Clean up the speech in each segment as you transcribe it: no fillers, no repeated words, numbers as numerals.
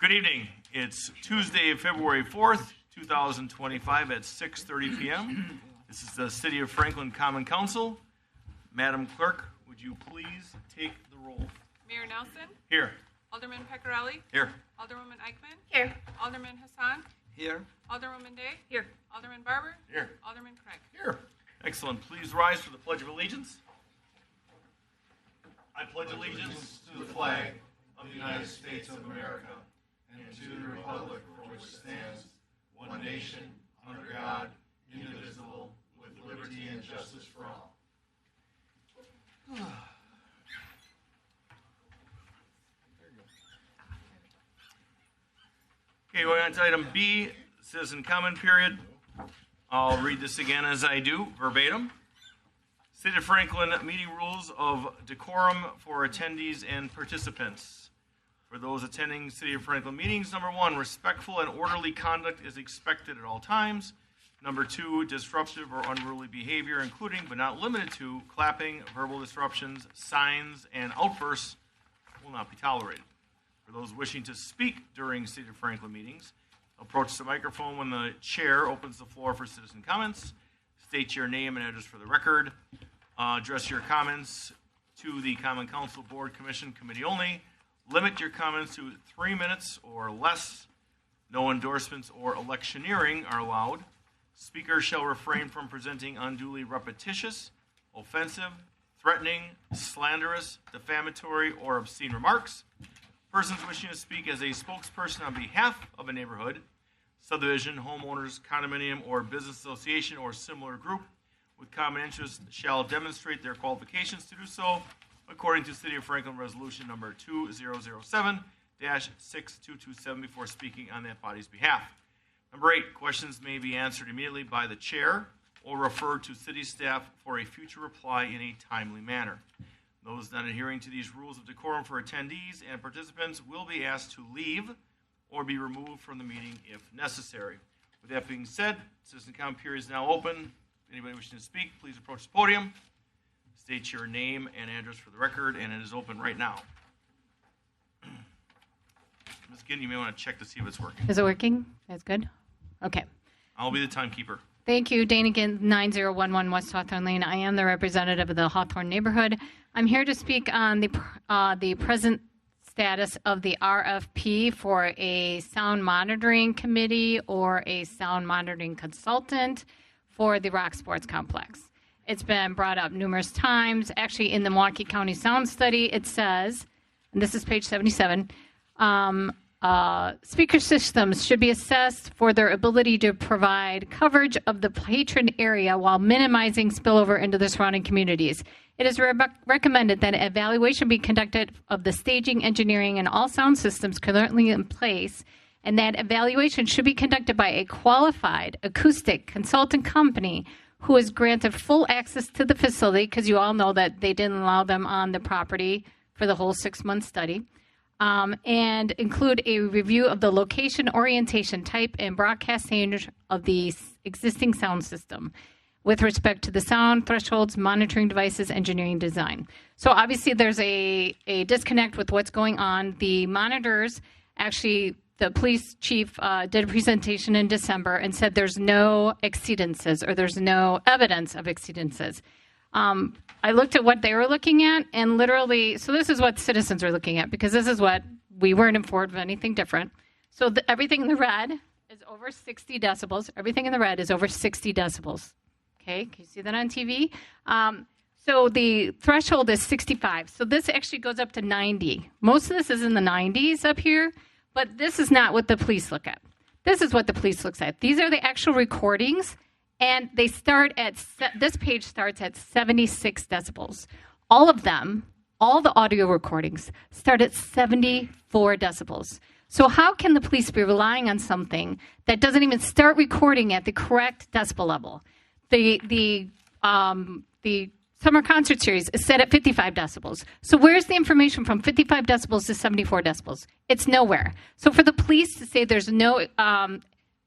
Good evening. It's Tuesday, February 4th, 2025 at 6:30 p.m. This is the City of Franklin Common Council. Madam Clerk, would you please take the roll? Mayor Nelson? Here. Alderman Pecorelli? Here. Alderwoman Eichmann? Here. Alderman Hassan? Here. Alderwoman Day? Here. Alderman Barber? Here. Alderman Craig? Here. Excellent. Please rise for the Pledge of Allegiance. I pledge allegiance to the flag of the United States of America and to the republic for which it stands, one nation, under God, indivisible, with liberty and justice for all. Okay, going on to item B, citizen comment period. I'll read this again as I do, verbatim. City of Franklin meeting rules of decorum for attendees and participants. For those attending City of Franklin meetings, number 1, respectful and orderly conduct is expected at all times. Number 2, disruptive or unruly behavior, including but not limited to clapping, verbal disruptions, signs, and outbursts will not be tolerated. For those wishing to speak during City of Franklin meetings, approach the microphone when the chair opens the floor for citizen comments. State your name and address for the record. Address your comments to the Common Council Board, Commission, Committee only. Limit your comments to 3 minutes or less. No endorsements or electioneering are allowed. Speakers shall refrain from presenting unduly repetitious, offensive, threatening, slanderous, defamatory, or obscene remarks. Persons wishing to speak as a spokesperson on behalf of a neighborhood, subdivision, homeowners, condominium, or business association or similar group with common interest shall demonstrate their qualifications to do so according to City of Franklin Resolution number 2007-6227 before speaking on that body's behalf. Number 8, questions may be answered immediately by the chair or referred to city staff for a future reply in a timely manner. Those not adhering to these rules of decorum for attendees and participants will be asked to leave or be removed from the meeting if necessary. With that being said, citizen comment period is now open. If anybody wishing to speak, please approach the podium. State your name and address for the record, and it is open right now. Ms. Giddens, you may want to check to see if it's working. Is it working? That's good. Okay. I'll be the timekeeper. Thank you. Dana Giddens, 9011 West Hawthorne Lane. I am the representative of the Hawthorne neighborhood. I'm here to speak on the present status of the RFP for a sound monitoring committee or a sound monitoring consultant for the Rock Sports Complex. It's been brought up numerous times. Actually, in the Milwaukee County Sound Study, it says, and this is page 77, speaker systems should be assessed for their ability to provide coverage of the patron area while minimizing spillover into the surrounding communities. It is recommended that an evaluation be conducted of the staging, engineering, and all sound systems currently in place, and that evaluation should be conducted by a qualified acoustic consultant company who is granted full access to the facility, because you all know that they didn't allow them on the property for the whole 6-month study, and include a review of the location, orientation, type, and broadcast standards of the existing sound system with respect to the sound thresholds, monitoring devices, engineering design. So obviously there's a disconnect with what's going on. The monitors, actually, the police chief did a presentation in December and said there's no exceedances or there's no evidence of exceedances. I looked at what they were looking at, and literally, so this is what citizens are looking at, because this is what we weren't informed of anything different. So everything in the red is over 60 decibels. Everything in the red is over 60 decibels. Okay, can you see that on TV? So the threshold is 65. So this actually goes up to 90. Most of this is in the 90s up here. But this is not what the police look at. This is what the police looks at. These are the actual recordings, and they start at, this page starts at 76 decibels. All of them, all the audio recordings, start at 74 decibels. So how can the police be relying on something that doesn't even start recording at the correct decibel level? The Summer Concert Series is set at 55 decibels. So where's the information from 55 decibels to 74 decibels? It's nowhere. So for the police to say there's no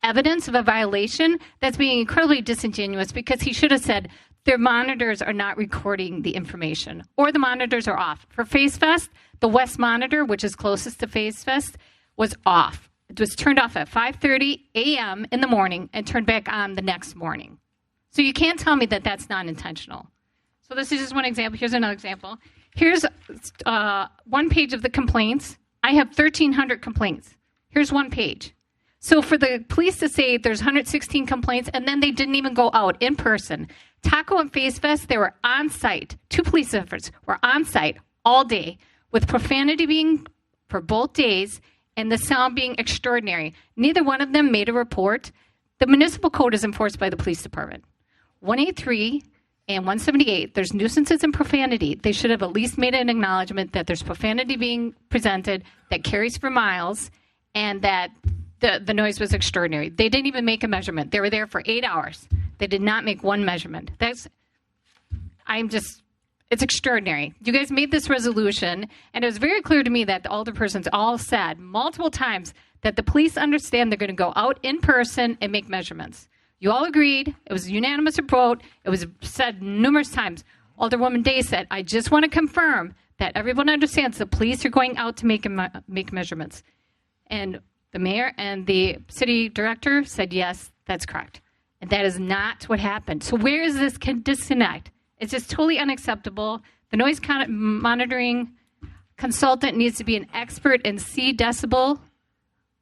evidence of a violation, that's being incredibly disingenuous, because he should have said their monitors are not recording the information or the monitors are off. For Phase Fest, the West monitor, which is closest to Phase Fest, was off. It was turned off at 5:30 a.m. in the morning and turned back on the next morning. So you can't tell me that that's not intentional. So this is just one example. Here's another example. Here's one page of the complaints. I have 1,300 complaints. Here's one page. So for the police to say there's 116 complaints and then they didn't even go out in person. Taco and Face Fest, they were on site. 2 police officers were on site all day with profanity being for both days and the sound being extraordinary. Neither one of them made a report. The municipal code is enforced by the police department. 183 and 178, there's nuisances and profanity. They should have at least made an acknowledgement that there's profanity being presented that carries for miles and that the noise was extraordinary. They didn't even make a measurement. They were there for 8 hours. They did not make one measurement. It's extraordinary. You guys made this resolution, and it was very clear to me that the alderpersons all said multiple times that the police understand they're going to go out in person and make measurements. You all agreed. It was a unanimous vote. It was said numerous times. Alderwoman Day said, I just want to confirm that everyone understands the police are going out to make measurements. And the mayor and the city director said, yes, that's correct. And that is not what happened. So where is this disconnect? It's just totally unacceptable. The noise monitoring consultant needs to be an expert in C decibel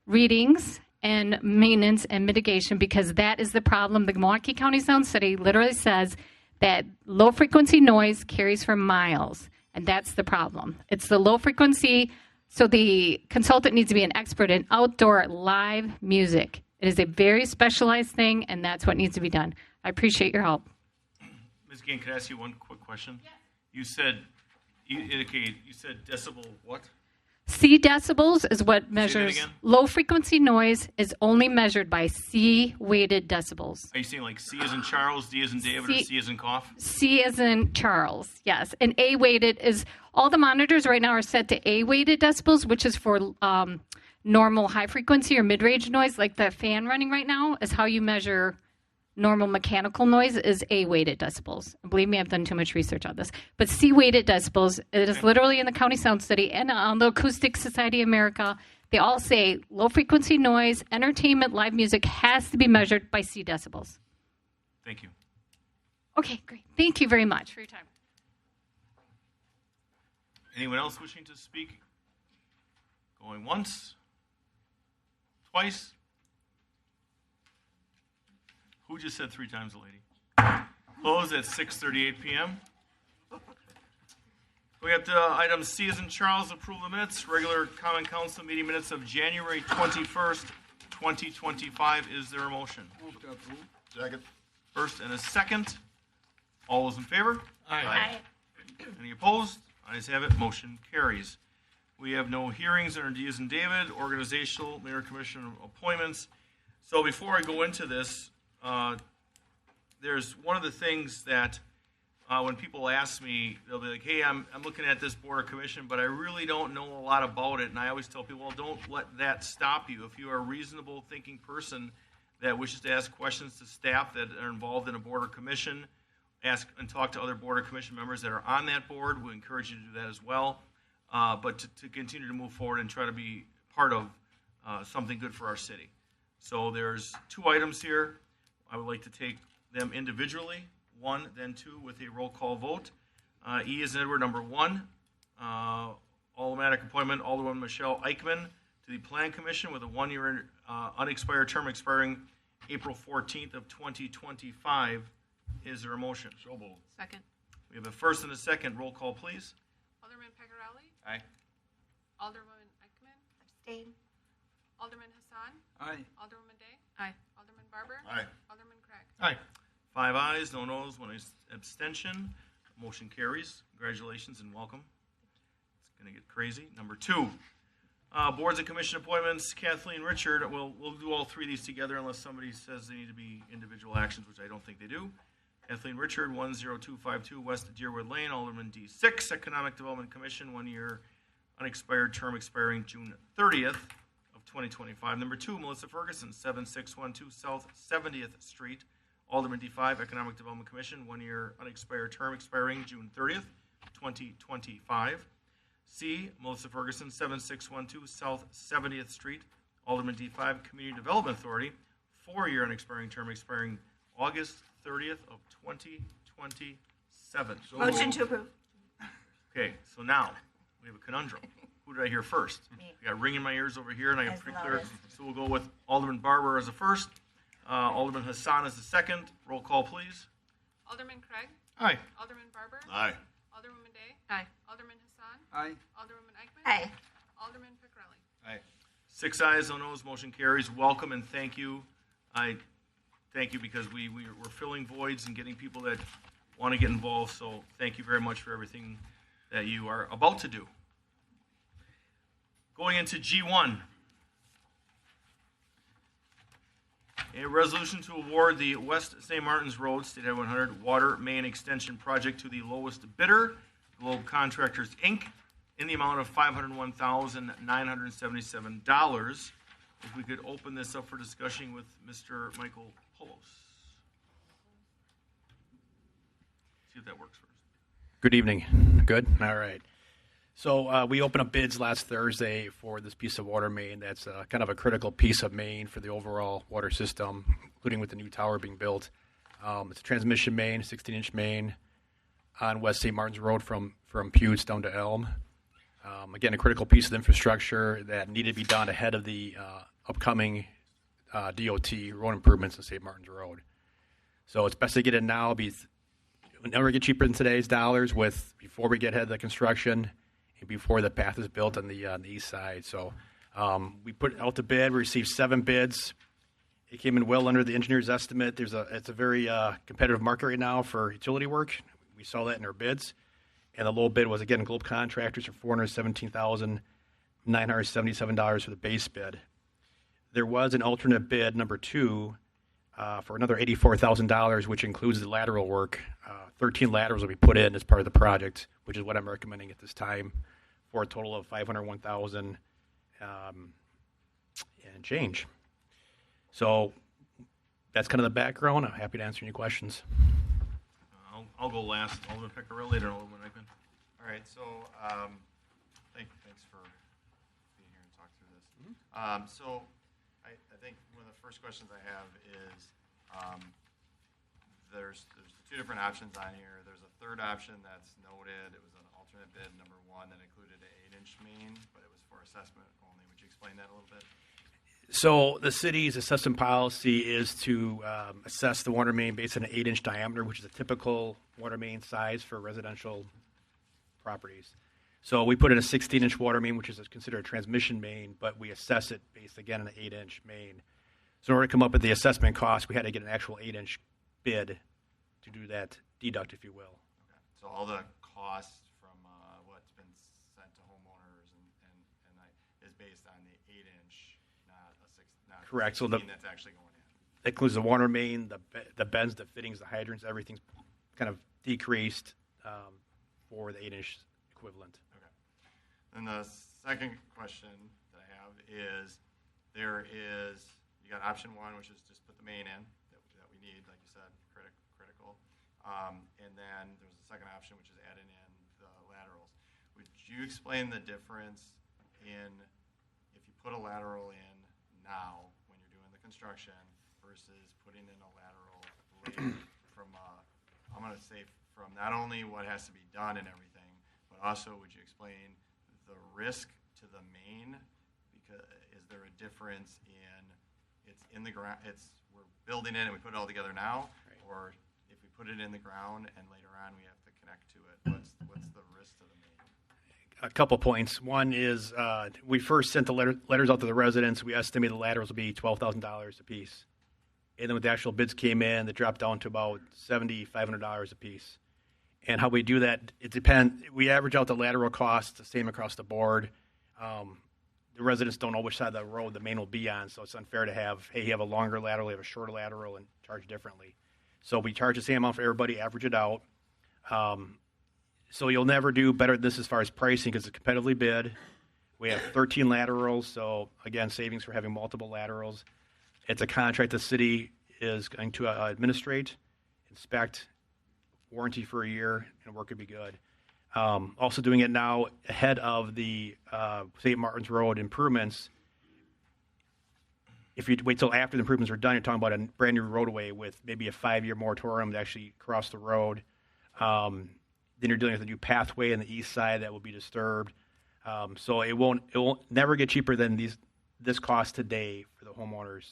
readings and maintenance and mitigation, because that is the problem. The Milwaukee County Sound Study literally says that low frequency noise carries for miles, and that's the problem. It's the low frequency, so the consultant needs to be an expert in outdoor live music. It is a very specialized thing, and that's what needs to be done. I appreciate your help. Ms. Gain, can I ask you one quick question? Yes. You said decibel what? C decibels is what measures low frequency noise is only measured by C weighted decibels. Are you saying like C as in Charles, D as in David, or C as in cough? C as in Charles, yes. And A weighted is, all the monitors right now are set to A weighted decibels, which is for normal high frequency or mid-range noise, like the fan running right now is how you measure normal mechanical noise is A-weighted decibels. Believe me, I've done too much research on this. But C-weighted decibels, it is literally in the County Sound Study and on the Acoustic Society of America. They all say low-frequency noise, entertainment, live music has to be measured by C decibels. Thank you. Okay, great. Thank you very much for your time. Anyone else wishing to speak? Going once? Twice? Who just said 3 times, lady? Close at 6:38 p.m. We have item C as in Charles, approve the minutes. Regular Common Council meeting minutes of January 21st, 2025. Is there a motion? Move to approve. Second. First and a second. All those in favor? Aye. Any opposed? Ayes have it. Motion carries. We have no hearings under D as in David, organizational, mayor, commissioner appointments. So before I go into this, there's one of the things that when people ask me, they'll be like, hey, I'm looking at this board or commission, but I really don't know a lot about it. And I always tell people, well, don't let that stop you. If you are a reasonable thinking person that wishes to ask questions to staff that are involved in a board or commission, ask and talk to other board or commission members that are on that board, we encourage you to do that as well. But to continue to move forward and try to be part of something good for our city. So there's 2 items here. I would like to take them individually, 1, then 2, with a roll call vote. E is in Edward, number 1. Automatic appointment, Alderwoman Michelle Eichmann to the Plan Commission with a 1-year unexpired term expiring April 14th of 2025. Is there a motion? So moved. Second. We have a first and a second. Roll call, please. Alderman Pegarelli. Aye. Alderwoman Eichmann. Abstain. Alderman Hassan. Aye. Alderwoman Day. Aye. Alderman Barber. Aye. Alderman Craig. Aye. 5 ayes, no noes, 1 abstention. Motion carries. Congratulations and welcome. It's going to get crazy. Number 2, boards and commission appointments. Kathleen Richard. We'll do all 3 of these together unless somebody says they need to be individual actions, which I don't think they do. Kathleen Richard, 10252 West Deerwood Lane, Alderman D6, Economic Development Commission, 1-year unexpired term expiring June 30th of 2025. Number 2, Melissa Ferguson, 7612 South 70th Street, Alderman D5, Economic Development Commission, 1-year unexpired term expiring June 30th, 2025. C, Melissa Ferguson, 7612 South 70th Street, Alderman D5, Community Development Authority, 4-year unexpiring term expiring August 30th of 2027. Motion to approve. Okay, so now we have a conundrum. Who did I hear first? Me. I got ring in my ears over here, and I got As pretty the clear. lowest. So we'll go with Alderman Barber as the first, Alderman Hassan as the second. Roll call, please. Alderman Craig. Aye. Alderman Barber. Aye. Alderwoman Day. Aye. Alderman Hassan. Aye. Alderwoman Eichmann. Aye. Alderman Picarelli. Aye. 6 ayes, no noes, motion carries. Welcome and thank you. I thank you because we're filling voids and getting people that want to get involved. So thank you very much for everything that you are about to do. Going into G1. A resolution to award the West St. Martin's Road, State Highway 100 Water Main Extension Project to the lowest bidder, Globe Contractors, Inc., in the amount of $501,977. If we could open this up for discussion with Mr. Michael Polos. See if that works first. Good evening. Good? All right. So we opened up bids last Thursday for this piece of water main. That's kind of a critical piece of main for the overall water system, including with the new tower being built. It's a transmission main, 16-inch main on West St. Martin's Road from Pewds down to Elm. Again, a critical piece of infrastructure that needed to be done ahead of the upcoming DOT road improvements on St. Martin's Road. So it's best to get it now. It'll never get cheaper than today's dollars before we get ahead of the construction and before the path is built on the east side. So we put it out to bid. We received 7 bids. It came in well under the engineer's estimate. It's a very competitive market right now for utility work. We saw that in our bids. And the low bid was, again, Globe Contractors for $417,977 for the base bid. There was an alternate bid, number 2, for another $84,000, which includes the lateral work. 13 laterals will be put in as part of the project, which is what I'm recommending at this time, for a total of $501,000 and change. So that's kind of the background. I'm happy to answer any questions. I'll go last. Alderman Picarelli and Alderman Eichmann. All right, so thanks for being here and talk through this. So I think one of the first questions I have is there's 2 different options on here. There's a third option that's noted. It was an alternate bid, number 1, that included an 8-inch main, but it was for assessment only. Would you explain that a little bit? So the city's assessment policy is to assess the water main based on an 8-inch diameter, which is a typical water main size for residential properties. So we put in a 16-inch water main, which is considered a transmission main, but we assess it based, again, on an 8-inch main. So in order to come up with the assessment cost, we had to get an actual 8-inch bid to do that deduct, if you will. Okay. So all the costs from what's been sent to homeowners is based on the 8-inch, not Correct. So 16 that's actually going in. That includes the water main, the bends, the fittings, the hydrants, everything's kind of decreased for the 8-inch equivalent. Okay. And the second question that I have is, you got option 1, which is just put the main in that we need, like you said, critical. And then there's the second option, which is adding in the laterals. Would you explain the difference in if you put a lateral in now when you're doing the construction versus putting in a lateral later from not only what has to be done and everything, but also would you explain the risk to the main? Because is there a difference in it's in the ground, we're building it and we put it all together now, Right. or if we put it in the ground and later on we have to connect to it, what's the risk to the main? A couple points. One is we first sent the letters out to the residents. We estimated the laterals would be $12,000 a piece. And then when the actual bids came in, they dropped down to about $7,500 a piece. And how we do that, it depends. We average out the lateral cost the same across the board. The residents don't know which side of the road the main will be on, so it's unfair to have, hey, you have a longer lateral, you have a shorter lateral, and charge differently. So we charge the same amount for everybody, average it out. So you'll never do better at this as far as pricing because it's competitively bid. We have 13 laterals, so again, savings for having multiple laterals. It's a contract the city is going to administrate, inspect, warranty for a year, and work would be good. Also doing it now ahead of the St. Martin's Road improvements. If you wait till after the improvements are done, you're talking about a brand new roadway with maybe a 5-year moratorium to actually cross the road. Then you're dealing with a new pathway on the east side that will be disturbed. So it won't never get cheaper than this cost today for the homeowners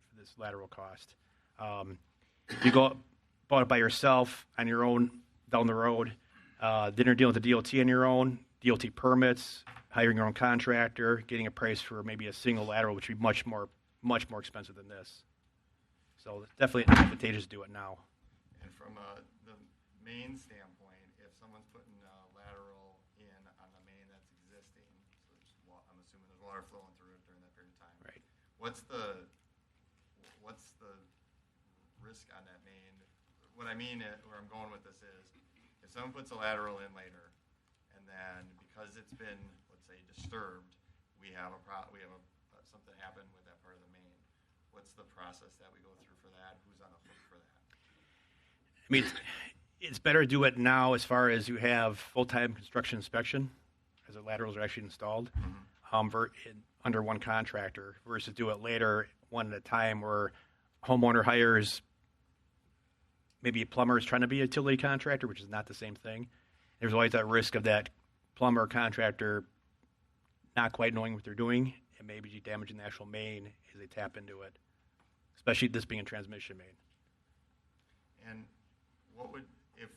for this lateral cost. If you go bought it by yourself on your own down the road, then you're dealing with the DOT on your own, DOT permits, hiring your own contractor, getting a price for maybe a single lateral, which would be much more expensive than this. So it's definitely advantageous to do it now. And from the main standpoint, if someone's putting a lateral in on the main that's existing, so I'm assuming there's water flowing through it during that period of time. Right. What's the risk on that main? What I mean, where I'm going with this is, if someone puts a lateral in later, and then because it's been, let's say, disturbed, we have something happen with that part of the main. What's the process that we go through for that? Who's on the hook for that? I mean, it's better to do it now as far as you have full-time construction inspection, as the laterals are actually installed, under one contractor, versus do it later, one at a time, where homeowner hires maybe a plumber is trying to be a utility contractor, which is not the same thing. There's always that risk of that plumber contractor not quite knowing what they're doing and maybe damaging the actual main as they tap into it, especially this being a transmission main. And what would, if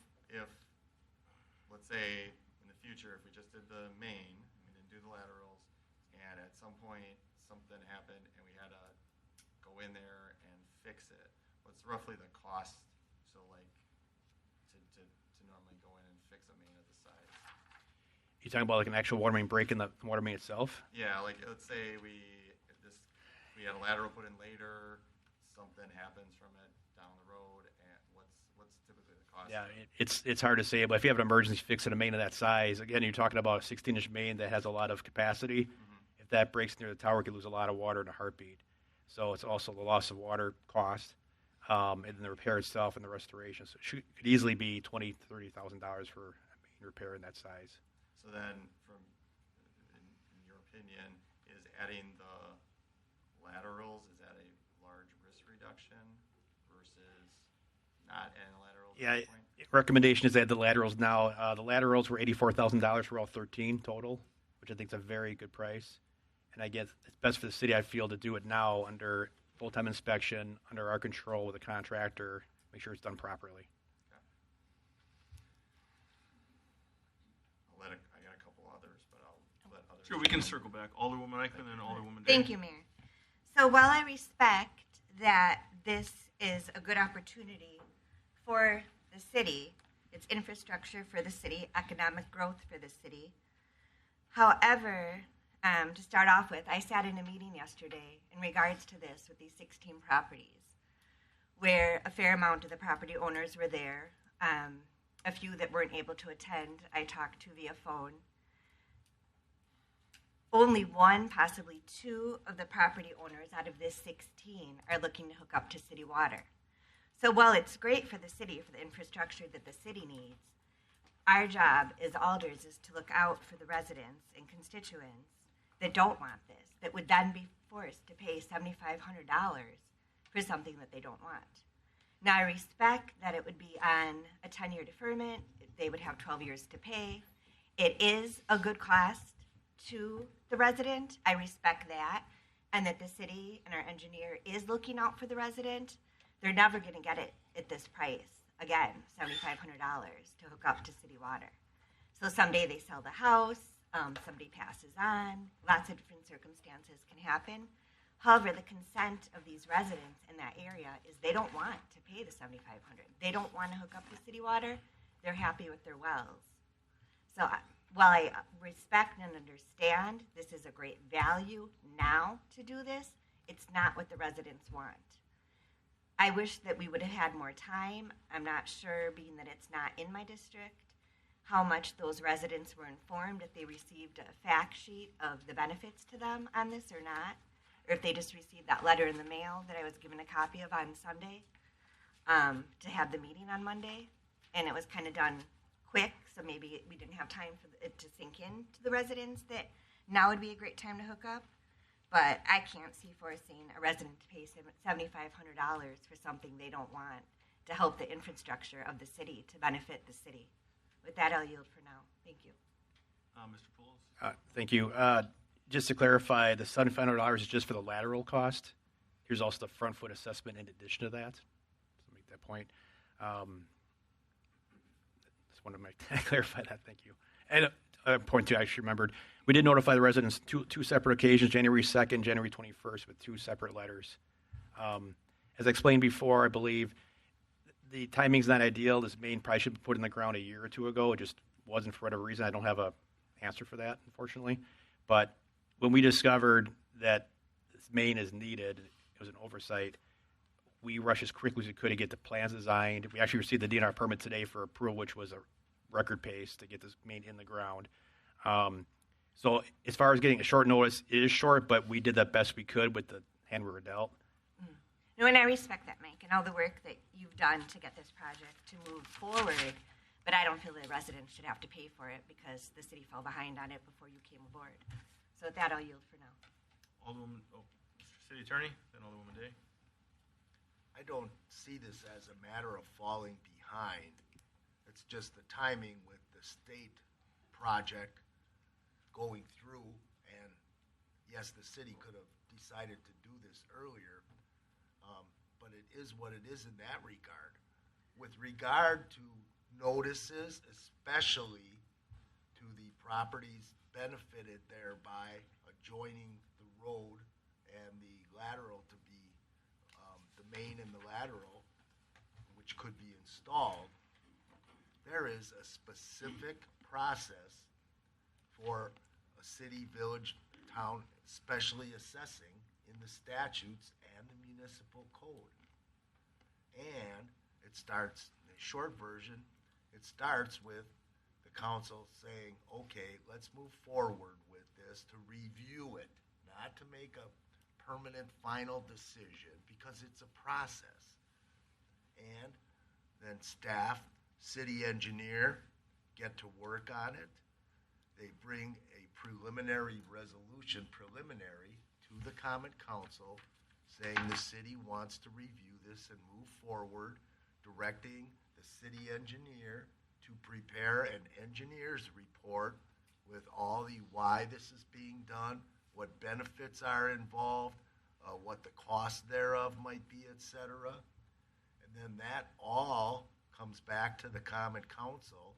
let's say in the future, if we just did the main, we didn't do the laterals, and at some point something happened and we had to go in there and fix it, what's roughly the cost? So like to normally go in and fix a main of this size? You talking about like an actual water main break in the water main itself? Yeah, like let's say we had a lateral put in later, something happens from it down the road, and what's typically the cost? Yeah, it's hard to say, but if you have an emergency fix in a main of that size, again, you're talking about a 16-inch main that has a lot of capacity. Mm-hmm. If that breaks near the tower, it could lose a lot of water in a heartbeat. So it's also the loss of water cost, and then the repair itself and the restoration. So it could easily be $20,000 to $30,000 for a main repair in that size. So then, in your opinion, is adding the laterals, is that a large risk reduction versus not adding the laterals? Yeah, recommendation is to add the laterals now. The laterals were $84,000 for all 13 total, which I think is a very good price. And I guess it's best for the city, I feel, to do it now under full-time inspection, under our control with a contractor, make sure it's done properly. I got a couple others, but I'll let others. Sure, we can circle back. Alderwoman Eichman and Alderwoman Day. Thank you, Mayor. So while I respect that this is a good opportunity for the city, it's infrastructure for the city, economic growth for the city. However, to start off with, I sat in a meeting yesterday in regards to this with these 16 properties, where a fair amount of the property owners were there. A few that weren't able to attend, I talked to via phone. Only one, possibly two of the property owners out of this 16 are looking to hook up to city water. So while it's great for the city, for the infrastructure that the city needs, our job as alders is to look out for the residents and constituents that don't want this, that would then be forced to pay $7,500 for something that they don't want. Now, I respect that it would be on a 10-year deferment. They would have 12 years to pay. It is a good cost to the resident. I respect that, and that the city and our engineer is looking out for the resident. They're never going to get it at this price. Again, $7,500 to hook up to city water. So someday they sell the house, somebody passes on, lots of different circumstances can happen. However, the consent of these residents in that area is they don't want to pay the $7,500. They don't want to hook up to city water. They're happy with their wells. So while I respect and understand this is a great value now to do this, it's not what the residents want. I wish that we would have had more time. I'm not sure, being that it's not in my district, how much those residents were informed, if they received a fact sheet of the benefits to them on this or not, or if they just received that letter in the mail that I was given a copy of on Sunday to have the meeting on Monday. And it was kind of done quick, so maybe we didn't have time for it to sink in to the residents that now would be a great time to hook up. But I can't see forcing a resident to pay $7,500 for something they don't want to help the infrastructure of the city, to benefit the city. With that, I'll yield for now. Thank you. Mr. Poulos? Thank you. Just to clarify, the $7,500 is just for the lateral cost. Here's also the front foot assessment in addition to that. So make that point. Just wanted to clarify that. Thank you. And point two, I actually remembered. We did notify the residents two separate occasions, January 2nd, January 21st, with two separate letters. As I explained before, I believe the timing's not ideal. This main probably should be put in the ground a year or two ago. It just wasn't for whatever reason. I don't have an answer for that, unfortunately. But when we discovered that this main is needed, it was an oversight. We rushed as quickly as we could to get the plans designed. We actually received the DNR permit today for approval, which was a record pace to get this main in the ground. So as far as getting a short notice, it is short, but we did the best we could with the hand we were dealt. No, and I respect that, Mike, and all the work that you've done to get this project to move forward. But I don't feel the residents should have to pay for it because the city fell behind on it before you came aboard. So with that, I'll yield for now. Alderwoman, Mr. City Attorney, then Alderwoman Day. I don't see this as a matter of falling behind. It's just the timing with the state project going through, and yes, the city could have decided to do this earlier, but it is what it is in that regard. With regard to notices, especially to the properties benefited thereby adjoining the road and the lateral to be the main and the lateral, which could be installed, there is a specific process for a city, village, town, especially assessing in the statutes and the municipal code. And it starts, the short version, it starts with the council saying, okay, let's move forward with this to review it, not to make a permanent final decision, because it's a process. And then staff, city engineer get to work on it. They bring a preliminary resolution, to the Common Council, saying the city wants to review this and move forward, directing the city engineer to prepare an engineer's report with all the why this is being done, what benefits are involved, what the cost thereof might be, etc. And then that all comes back to the Common Council,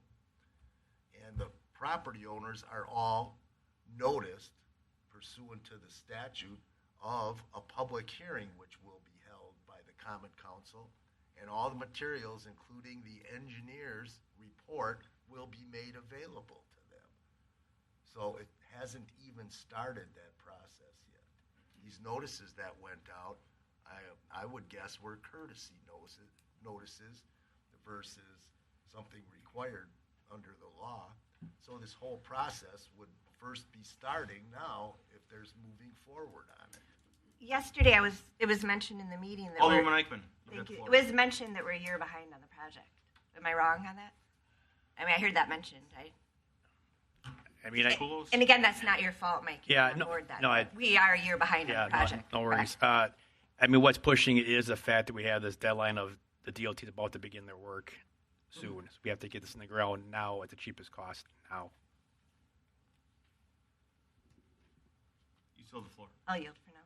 and the property owners are all noticed pursuant to the statute of a public hearing which will be held by the Common Council, and all the materials, including the engineer's report, will be made available to them. So it hasn't even started that process yet. These notices that went out, I would guess, were courtesy notices versus something required under the law. So this whole process would first be starting now if there's moving forward on it. Yesterday, it was mentioned in the meeting that Alderwoman Eichman. Thank you. It was mentioned that we're a year behind on the project. Am I wrong on that? I mean, I heard that mentioned. Poulos? And again, that's not your fault, Mike. You Yeah, on board that. no, We are a year behind on the project. No worries. I mean, what's pushing it is the fact that we have this deadline of the DOT is about to begin their work soon. So we have to get this in the ground now at the cheapest cost now. You still have the floor. I'll yield for now.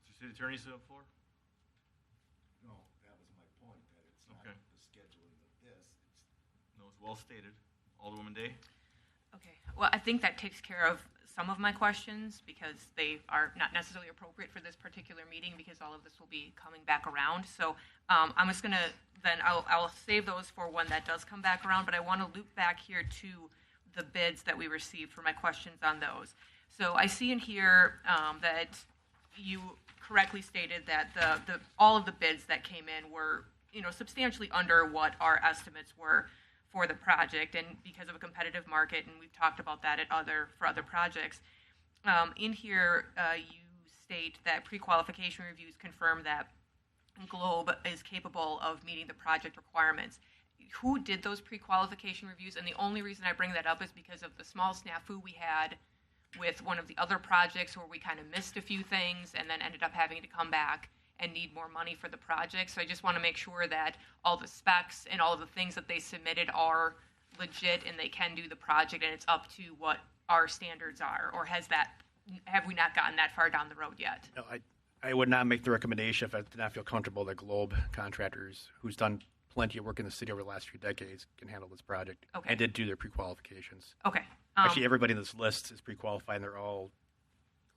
Mr. City Attorney, still have the floor? No, that was my point, that it's not Okay. the scheduling of this. No, it's well stated. Alderwoman Day? Okay. Well, I think that takes care of some of my questions because they are not necessarily appropriate for this particular meeting because all of this will be coming back around. So I'm just going to then I'll save those for when that does come back around. But I want to loop back here to the bids that we received for my questions on those. So I see in here that you correctly stated that the all of the bids that came in were substantially under what our estimates were for the project, and because of a competitive market, and we've talked about that for other projects. In here, you state that pre-qualification reviews confirm that Globe is capable of meeting the project requirements. who did those pre-qualification reviews? And the only reason I bring that up is because of the small snafu we had with one of the other projects where we kind of missed a few things and then ended up having to come back and need more money for the project. So I just want to make sure that all the specs and all of the things that they submitted are legit and they can do the project and it's up to what our standards are. Or have we not gotten that far down the road yet? No, I would not make the recommendation if I did not feel comfortable that Globe Contractors, who's done plenty of work in the city over the last few decades, can handle this project. Okay. And did do their pre-qualifications. Okay. Actually, everybody in this list is pre-qualified, and they're all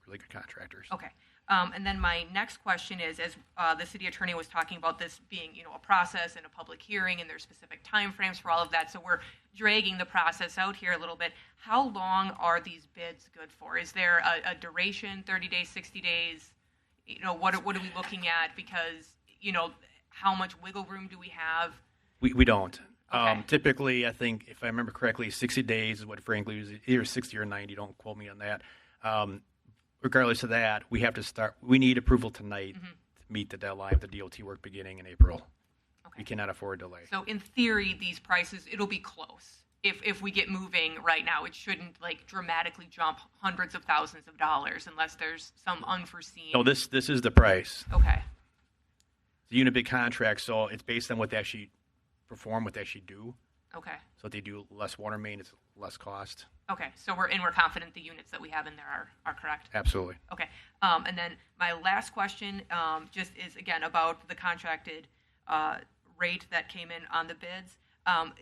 really good contractors. Okay. And then my next question is, as the city attorney was talking about this being, a process and a public hearing, and there's specific timeframes for all of that, so we're dragging the process out here a little bit. How long are these bids good for? Is there a duration, 30 days, 60 days? What are we looking at? Because, how much wiggle room do we have? We don't. Okay. Typically, I think, if I remember correctly, 60 days is what Franklin uses, either 60 or 90. Don't quote me on that. Regardless of that, we need approval tonight to meet the deadline of the DOT work beginning in April. Okay. We cannot afford delay. So in theory, these prices, it'll be close. If we get moving right now, it shouldn't dramatically jump hundreds of thousands of dollars unless there's some unforeseen. No, this is the price. Okay. The unit bid contract, so it's based on what they actually perform, what they actually do. Okay. So if they do less water main, it's less cost. Okay. So we're confident the units that we have in there are correct. Absolutely. Okay. And then my last question just is again about the contracted rate that came in on the bids.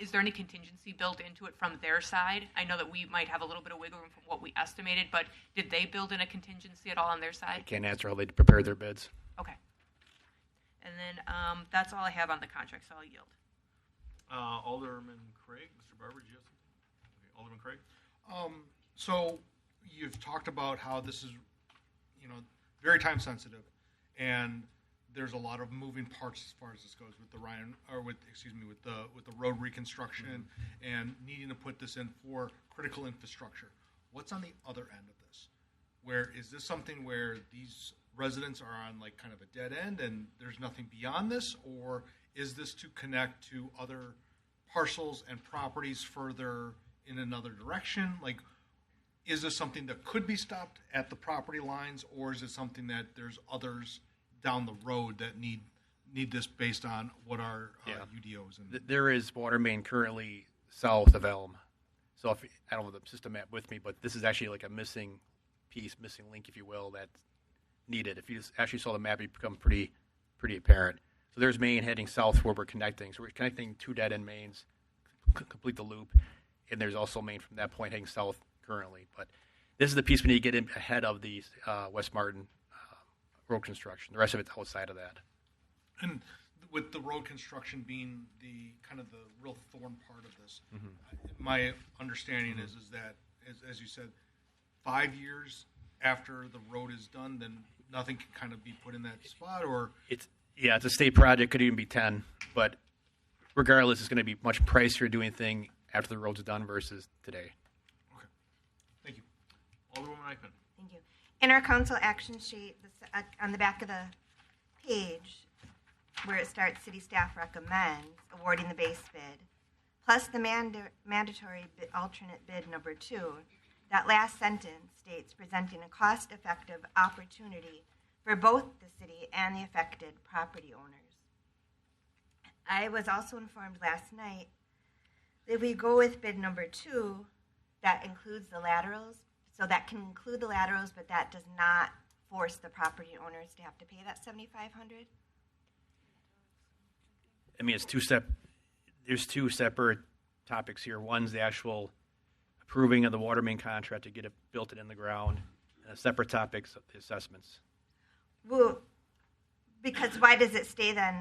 Is there any contingency built into it from their side? I know that we might have a little bit of wiggle room from what we estimated, but did they build in a contingency at all on their I side? can't answer how they prepare their bids. Okay. And then that's all I have on the contract, so I'll yield. Alderman Craig, Mr. Barber, did you have something? Okay, Alderman Craig. So you've talked about how this is, very time sensitive, and there's a lot of moving parts as far as this goes with with the road reconstruction and needing to put this in for critical infrastructure. What's on the other end of this? Where is this something where these residents are on kind of a dead end and there's nothing beyond this, or is this to connect to other parcels and properties further in another direction? Is this something that could be stopped at the property lines, or is it something that there's others down the road that need this based on what our UDOs and There is water main currently south of Elm. So if I don't have the system map with me, but this is actually a missing piece, missing link, if you will, that's needed. If you actually saw the map, it become pretty apparent. So there's main heading south where we're connecting. So we're connecting two dead-end mains, complete the loop, and there's also main from that point heading south currently. But this is the piece we need to get in ahead of the West Martin road construction. The rest of it's outside of that. And with the road construction being the kind of the real thorn part of this, my understanding is that, as you said, 5 years after the road is done, then nothing can kind of be put in that spot, or It's a state project, could even be 10, but regardless, it's going to be much pricier doing anything after the road's done versus today. okay. Thank you. Alderwoman Eichman. Thank you. In our council action sheet, on the back of the page, where it starts, city staff recommends awarding the base bid, plus the mandatory alternate bid number 2. That last sentence states presenting a cost-effective opportunity for both the city and the affected property owners. I was also informed last night that if we go with bid number 2, that includes the laterals. So that can include the laterals, but that does not force the property owners to have to pay that $7,500. I mean, there's two separate topics here. One's the actual approving of the water main contract to get it built in the ground, and a separate topic's the assessments. Well, because why does it stay then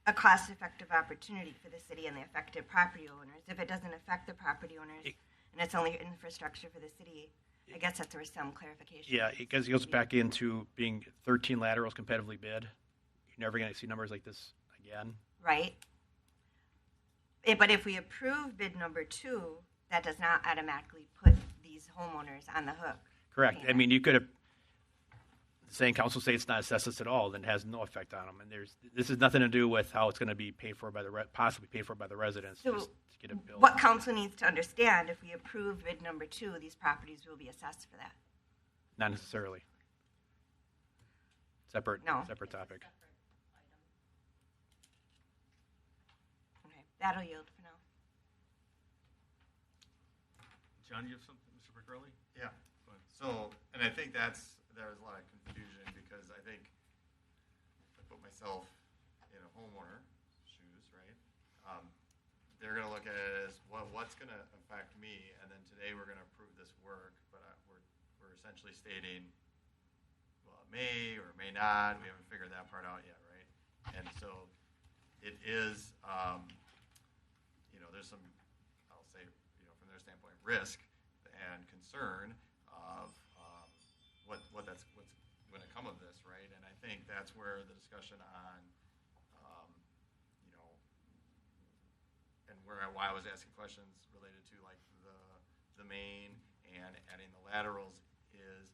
a cost-effective opportunity for the city and the affected property owners if it doesn't affect the property owners and it's only infrastructure for the city? I guess that's where some clarification. Yeah, it goes back into being 13 laterals competitively bid. You're never going to see numbers like this again. Right. But if we approve bid number 2, that does not automatically put these homeowners on the hook. Correct. I mean, you could have. saying council say it's not assessed us at all, then it has no effect on them. And this has nothing to do with how it's going to be paid for by possibly paid for by the residents. So just to get a bill. what council needs to understand, if we approve bid number 2, these properties will be assessed for that. Not necessarily. Separate topic. Okay, that'll yield for now. John, you have something, Mr. Piccarelli? Yeah. So, and I think there was a lot of confusion because I think I put myself in a homeowner shoes, right? They're going to look at it as what's going to affect me, and then today we're going to approve this work, but we're essentially stating, well, it may or may not. We haven't figured that part out yet, right? And so it is, there's some, I'll say, from their standpoint, risk and concern of what's going to come of this, right? And I think that's where the discussion on, and why I was asking questions related to like the main and adding the laterals is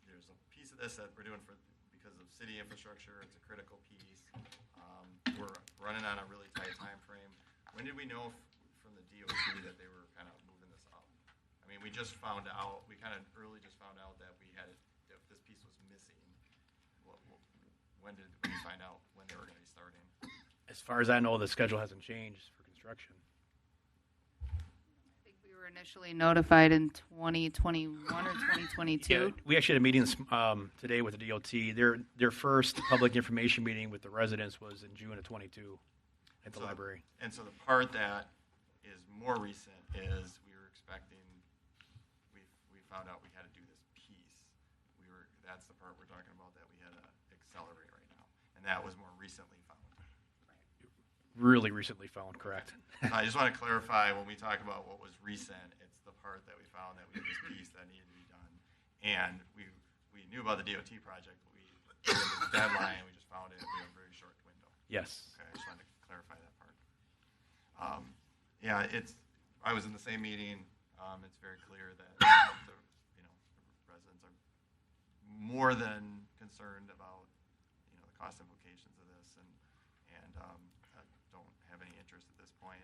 there's a piece of this that we're doing because of city infrastructure. It's a critical piece. We're running on a really tight time frame. When did we know from the DOT that they were kind of moving this up? I mean, we just found out. We kind of early just found out that that this piece was missing. When did we find out when they were going to be starting? As far as I know, the schedule hasn't changed for construction. I think we were initially notified in 2021 or 2022. Yeah, we actually had a meeting today with the DOT. Their first public information meeting with the residents was in June of 22 at the library. And so the part that is more recent is we were expecting. We found out we had to do this piece. That's the part we're talking about that we had to accelerate right now, and that was more recently found. Really recently found, correct? I just want to clarify when we talk about what was recent, it's the part that we found that we had this piece that needed to be done. And we knew about the DOT project, but we had this deadline, we just found it in a very short window. Yes. Okay, I just wanted to clarify that part. I was in the same meeting. It's very clear that the residents are more than concerned about the cost implications of this, and don't have any interest at this point.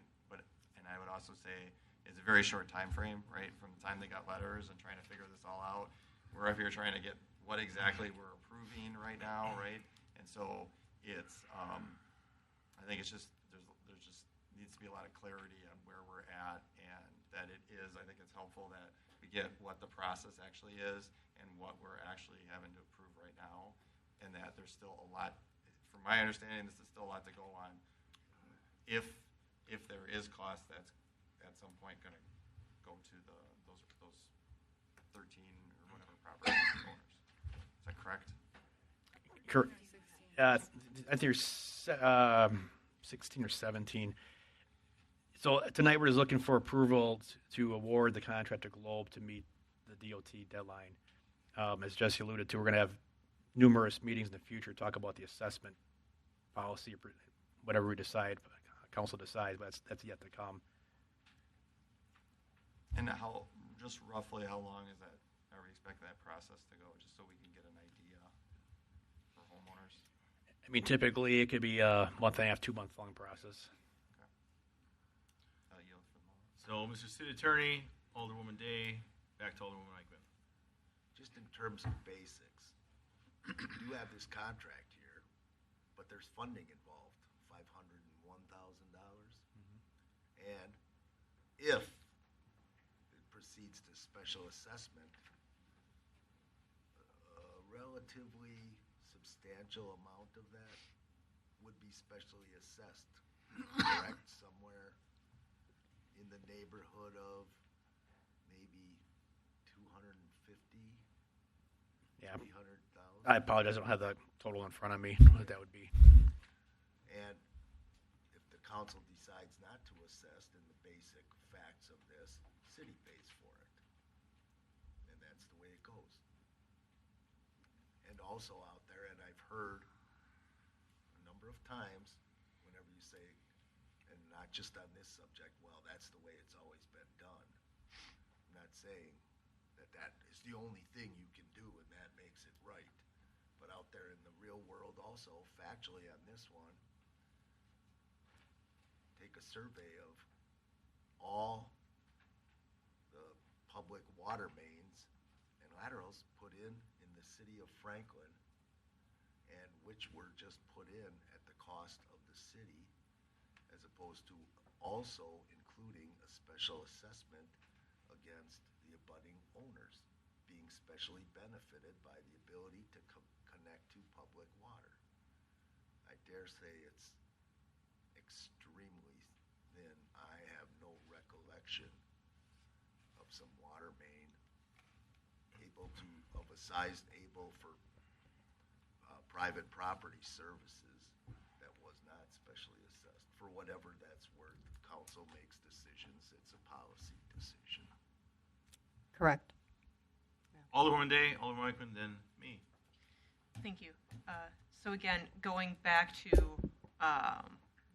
And I would also say it's a very short time frame, right? From the time they got letters and trying to figure this all out, we're up here trying to get what exactly we're approving right now, right? And so it's, I think it's just there's just needs to be a lot of clarity on where we're at, and that it is. I think it's helpful that we get what the process actually is and what we're actually having to approve right now, and that there's still a lot. From my understanding, this is still a lot to go on. If there is cost, that's at some point going to go to those 13 or whatever property owners. Is that correct? I think there's 16 or 17. So tonight we're just looking for approval to award the contract to Globe to meet the DOT deadline. As Jesse alluded to, we're going to have numerous meetings in the future to talk about the assessment policy, whatever we decide, council decides, but that's yet to come. And just roughly how long is that? Are we expecting that process to go, just so we can get an idea for homeowners? I mean, typically it could be a month and a half, 2 month long process. Okay. Yield for the moment. So, Mr. City Attorney, Alderwoman Day, back to Alderwoman Eichmann. Just in terms of basics, you have this contract here, but there's funding involved, $501,000. And if it proceeds to special assessment, a relatively substantial amount of that would be specially assessed, correct? Somewhere in the neighborhood of maybe 250, Yeah. 300,000. I apologize, I don't have the total in front of me, what that would be. And if the council decides not to assess, then the basic facts of this, city pays for it. And that's the way it goes. And also out there, and I've heard a number of times, whenever you say, and not just on this subject, well, that's the way it's always been done. I'm not saying that is the only thing you can do, and there in the real world also, factually on this one. Take a survey of all the public water mains and laterals put in the city of Franklin, and which were just put in at the cost of the city, as opposed to also including a special assessment against the abutting owners being specially benefited by the ability to connect to public water. I dare say it's extremely thin. I have no recollection of some water main of a size able for private property services that was not specially assessed. For whatever that's worth, council makes decisions. It's a policy decision. Correct. Alderwoman Day, Alderman Eichman, then me. Thank you. So again, going back to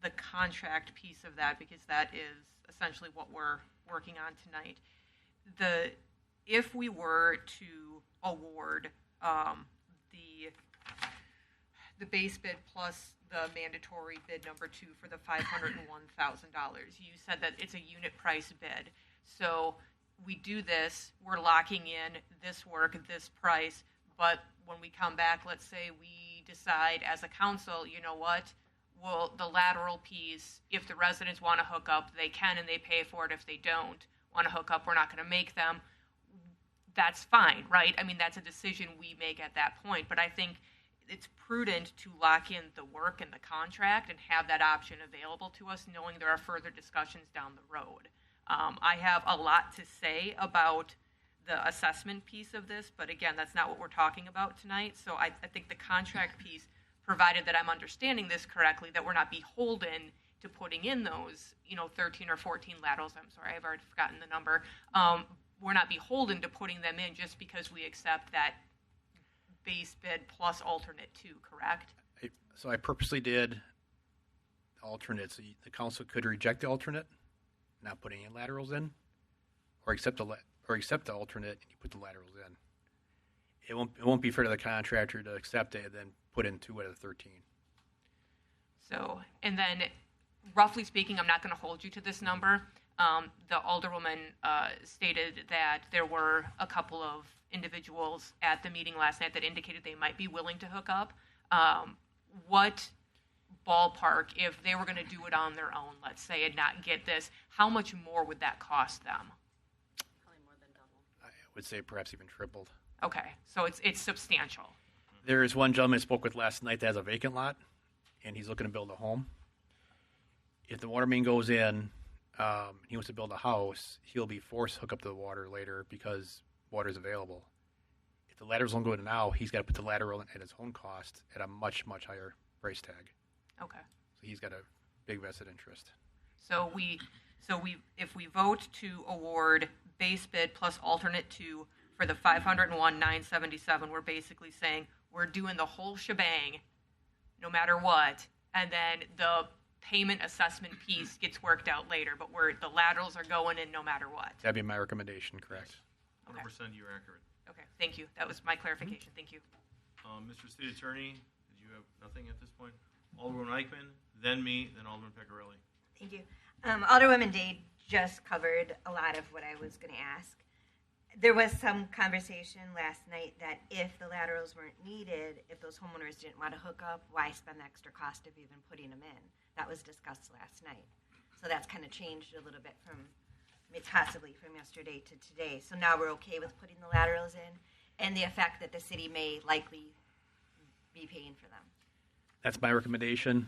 the contract piece of that, because that is essentially what we're working on tonight. If we were to award the base bid plus the mandatory bid number 2 for the $501,000, you said that it's a unit price bid. So we do this, we're locking in this work, this price, but when we come back, let's say we decide as a council, you know what, well, the lateral piece, if the residents want to hook up, they can and they pay for it. If they don't want to hook up, we're not going to make them. That's fine, right? I mean, that's a decision we make at that point, but I think it's prudent to lock in the work and the contract and have that option available to us, knowing there are further discussions down the road. I have a lot to say about the assessment piece of this, but again, that's not what we're talking about tonight. So I think the contract piece, provided that I'm understanding this correctly, that we're not beholden to putting in those, 13 or 14 laterals. I'm sorry, I've already forgotten the number. We're not beholden to putting them in just because we accept that base bid plus alternate 2, correct? So I purposely did alternates. So the council could reject the alternate, not putting any laterals in, or accept the alternate and you put the laterals in. It won't be fair to the contractor to accept it and then put in 2 out of the 13. So, and then roughly speaking, I'm not going to hold you to this number. The alderwoman stated that there were a couple of individuals at the meeting last night that indicated they might be willing to hook up. What ballpark, if they were going to do it on their own, let's say, and not get this, how much more would that cost them? Probably more than double. I would say perhaps even tripled. Okay, so it's substantial. There is one gentleman I spoke with last night that has a vacant lot, and he's looking to build a home. If the water main goes in, he wants to build a house, he'll be forced to hook up to the water later because water is available. If the laterals don't go in now, he's got to put the lateral in at his own cost at a much, much higher price tag. Okay. So he's got a big vested interest. So if we vote to award base bid plus alternate 2 for the $501,977, we're basically saying we're doing the whole shebang, no matter what, and then the payment assessment piece gets worked out later. But the laterals are going in no matter what. That'd be my recommendation. Correct. 100% you're accurate. Okay. Thank you. That was my clarification. Thank you. Mr. City Attorney, did you have nothing at this point? Alderman Eichman, then me, then Alderman Pecorelli. Thank you. Alderwoman Day just covered a lot of what I was going to ask. There was some conversation last night that if the laterals weren't needed, if those homeowners didn't want to hook up, why spend the extra cost of even putting them in? That was discussed last night. So that's kind of changed a little bit from possibly from yesterday to today. So now we're okay with putting the laterals in and the effect that the city may likely be paying for them. That's my recommendation.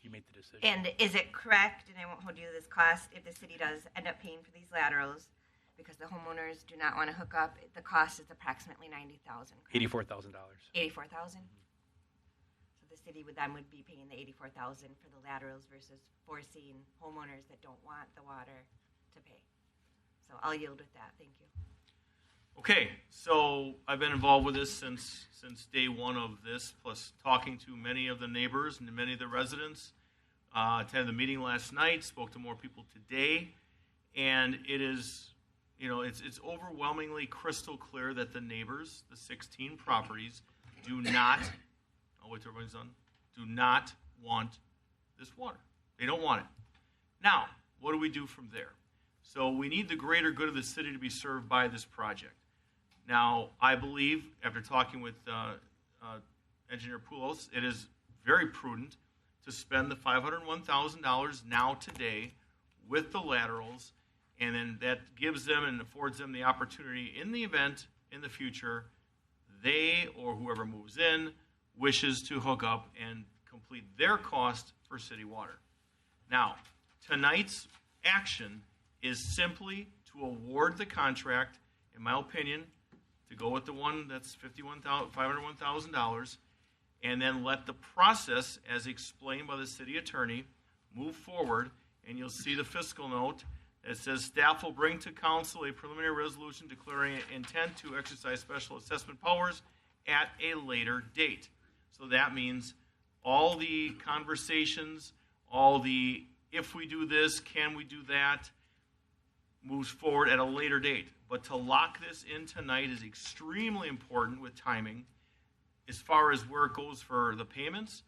You make the decision. And is it correct, and I won't hold you to this cost, if the city does end up paying for these laterals because the homeowners do not want to hook up, the cost is approximately $90,000. $84,000. $84,000. So the city would be paying the $84,000 for the laterals versus forcing homeowners that don't want the water to pay. So I'll yield with that. Thank you. Okay, so I've been involved with this since day one of this, plus talking to many of the neighbors and many of the residents. Attended the meeting last night, spoke to more people today, and it is, it's overwhelmingly crystal clear that the neighbors, the 16 properties, do not I'll wait till everybody's done, do not want this water. They don't want it. Now, what do we do from there? So we need the greater good of the city to be served by this project. Now, I believe, after talking with Engineer Poulos, it is very prudent to spend the $501,000 now today with the laterals, and then that gives them and affords them the opportunity in the event in the future they or whoever moves in wishes to hook up and complete their cost for city water. Now, tonight's action is simply to award the contract, in my opinion, to go with the one that's $501,000, and then let the process, as explained by the city attorney, move forward. And you'll see the fiscal note that says staff will bring to council a preliminary resolution declaring intent to exercise special assessment powers at a later date. So that means all the conversations, all the if we do this, can we do that, moves forward at a later date. But to lock this in tonight is extremely important with timing. As far as where it goes for the payments,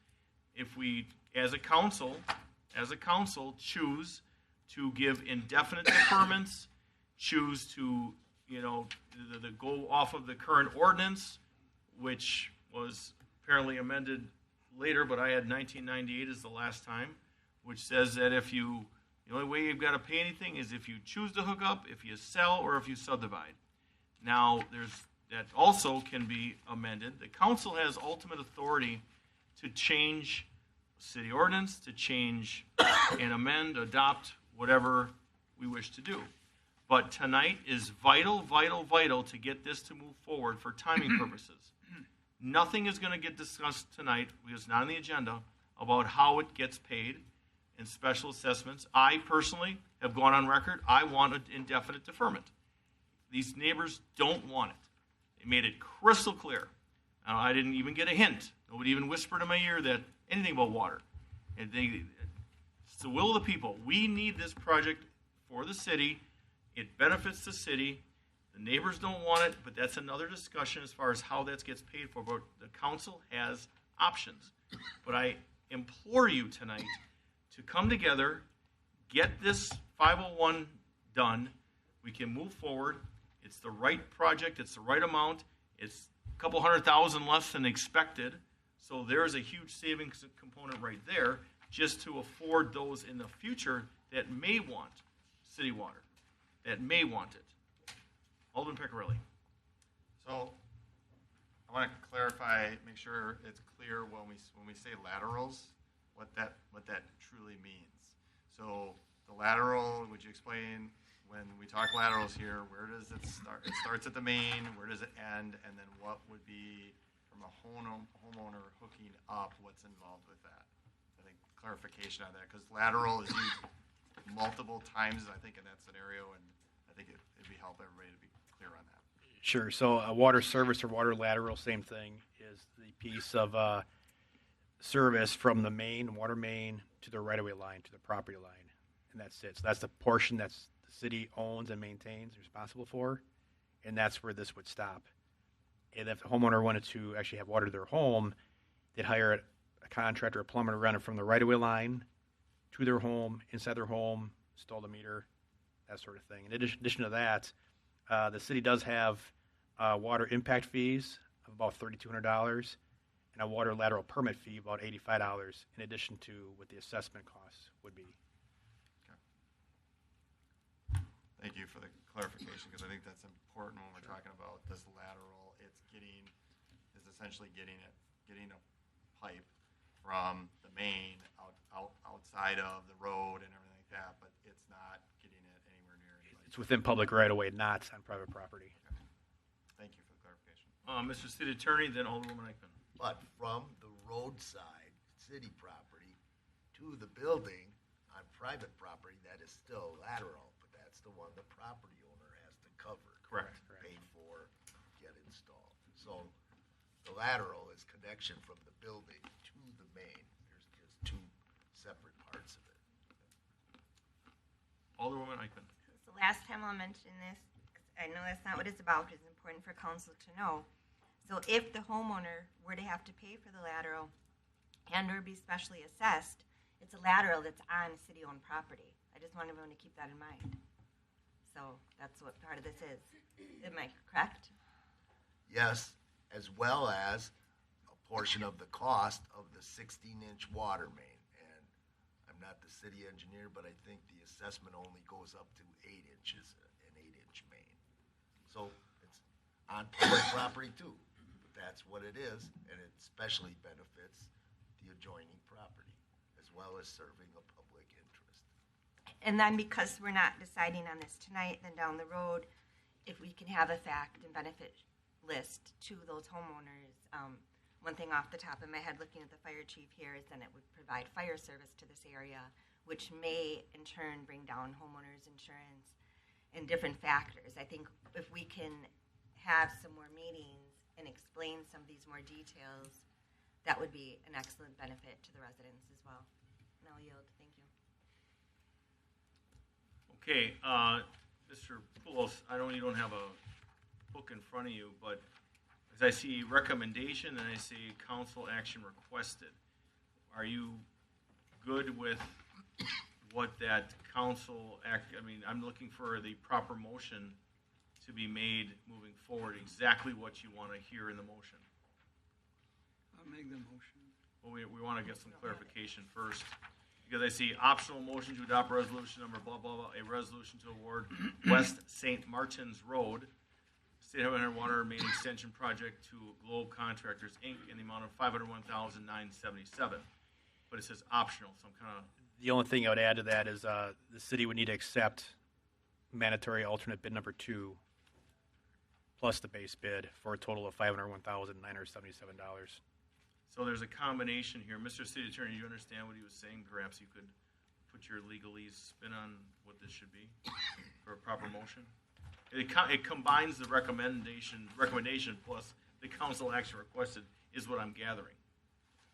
if we, as a council, choose to give indefinite deferments, choose to, go off of the current ordinance, which was apparently amended later, but I had 1998 as the last time, which says that the only way you've got to pay anything is if you choose to hook up, if you sell, or if you subdivide. Now, that also can be amended. The council has ultimate authority to change city ordinance, to change and amend, adopt, whatever we wish to do. But tonight is vital to get this to move forward for timing purposes. Nothing is going to get discussed tonight, because it's not on the agenda, about how it gets paid in special assessments. I personally have gone on record, I want an indefinite deferment. These neighbors don't want it. They made it crystal clear. I didn't even get a hint. Nobody even whispered in my ear that anything about water. And it's the will of the people. We need this project for the city. It benefits the city. The neighbors don't want it, but that's another discussion as far as how that gets paid for. But the council has options. But I implore you tonight to come together, get this 501 done. We can move forward. It's the right project. It's the right amount. It's a couple $100,000 less than expected. So there is a huge savings component right there, just to afford those in the future that may want city water, that may want it. Alderman Piccarelli. So I want to clarify, make sure it's clear when we say laterals, what that truly means. So the lateral, would you explain, when we talk laterals here, where does it start? It starts at the main, where does it end, and then what would be from a homeowner hooking up, what's involved with that? I think clarification on that, because lateral is used multiple times, I think, in that scenario, and I think it'd be help everybody to be clear on that. Sure. So a water service or water lateral, same thing, is the piece of service from the water main to the right-of-way line, to the property line, and that's it. So that's the portion that's the city owns and maintains, responsible for, and that's where this would stop. And if the homeowner wanted to actually have water to their home, they'd hire a contractor, a plumber, to run it from the right-of-way line to their home, inside their home, install the meter, that sort of thing. In addition to that, the city does have water impact fees of about $3,200 and a water lateral permit fee of about $85, in addition to what the assessment costs would be. Okay. Thank you for the clarification, because I think that's important when we're talking about this lateral. It's essentially getting a pipe from the main outside of the road and everything like that, but it's not getting it anywhere near anybody. It's within public right-of-way, not on private property. Okay. Thank you for the clarification. Mr. City Attorney, then Alderwoman Eichmann. But from the roadside, city property, to the building on private property, that is still lateral, but that's the one the property owner has to cover. Correct. Pay for, get installed. So the lateral is connection from the building to the main. There's just two separate parts of it. Alderwoman Eichmann. So last time I'll mention this, 'cause I know that's not what it's about, it's important for council to know. So if the homeowner were to have to pay for the lateral and or be specially assessed, it's a lateral that's on city-owned property. I just want everyone to keep that in mind. So that's what part of this is. Am I correct? Yes, as well as a portion of the cost of the 16-inch water main. And I'm not the city engineer, but I think the assessment only goes up to 8 inches, an 8-inch main. So it's on public property too. But that's what it is, and it especially benefits the adjoining property, as well as serving a public interest. And then because we're not deciding on this tonight, then down the road, if we can have a fact and benefit list to those homeowners, one thing off the top of my head looking at the fire chief here is then it would provide fire service to this area, which may in turn bring down homeowners insurance and different factors. I think if we can have some more meetings and explain some of these more details, that would be an excellent benefit to the residents as well. And I'll yield. Thank you. Okay, Mr. Poulos, I know you don't have a book in front of you, but as I see recommendation and I see council action requested, are you good with what that council act? I mean, I'm looking for the proper motion to be made moving forward, exactly what you want to hear in the motion. I'll make the motion. Well, we want to get some clarification first, because I see optional motion to adopt resolution number blah, blah, blah, a resolution to award West St. Martin's Road State Highway Water Main Extension Project to Globe Contractors, Inc. in the amount of $501,977. But it says optional, so I'm kind of... The only thing I would add to that is the city would need to accept mandatory alternate bid number 2 plus the base bid for a total of $501,977. So there's a combination here. Mr. City Attorney, you understand what he was saying? Perhaps you could put your legalese spin on what this should be for a proper motion? It combines the recommendation plus the council action requested is what I'm gathering.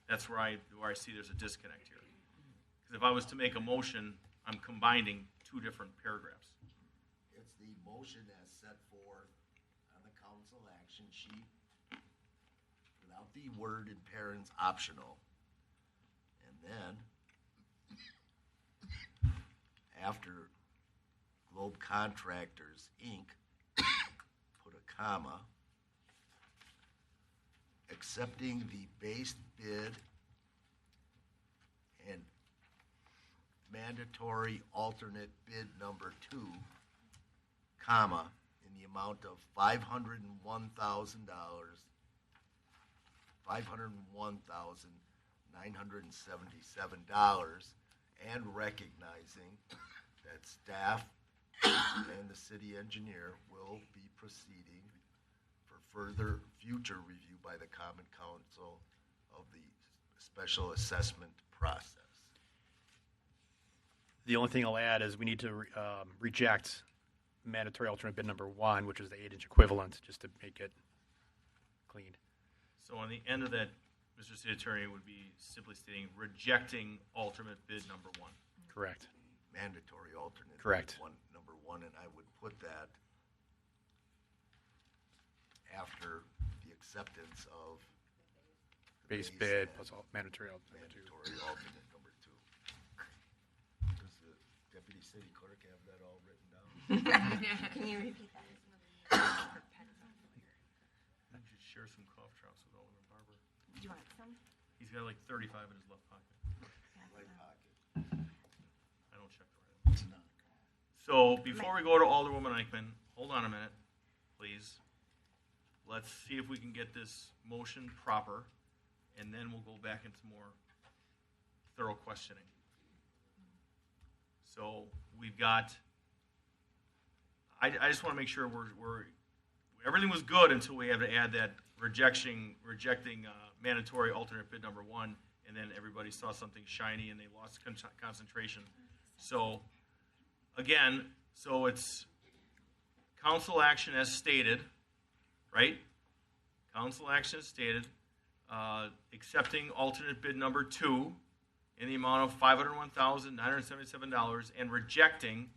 That's where I see there's a disconnect here. Because if I was to make a motion, I'm combining 2 different paragraphs. It's the motion as set forth on the council action sheet without the word in parents optional. And then after Globe Contractors, Inc., put a comma, accepting the base bid and mandatory alternate bid number 2, comma, in the amount of $501,977, and recognizing that staff and the city engineer will be proceeding for further future review by the Common Council of the special assessment process. The only thing I'll add is we need to reject mandatory alternate bid number 1, which is the 8-inch equivalent, just to make it clean. So on the end of that, Mr. City Attorney would be simply stating rejecting alternate bid number 1. Correct. Mandatory alternate Correct. bid number 1, and I would put that after the acceptance of the Base bid plus mandatory alternate mandatory alternate number 2. Does the deputy city clerk have that all written down? Can you repeat that? You should share some cough drops with Alderman Barber. Do you want some? He's got like 35 in his left pocket. Right pocket. I don't check the right. So before we go to Alderwoman Eichman, hold on a minute, please. Let's see if we can get this motion proper, and then we'll go back into more thorough questioning. So we've got. I just want to make sure we're everything was good until we had to add that rejecting mandatory alternate bid number 1, and then everybody saw something shiny and they lost concentration. So again, so it's council action as stated, right? Council action as stated, accepting alternate bid number 2 in the amount of $501,977 and rejecting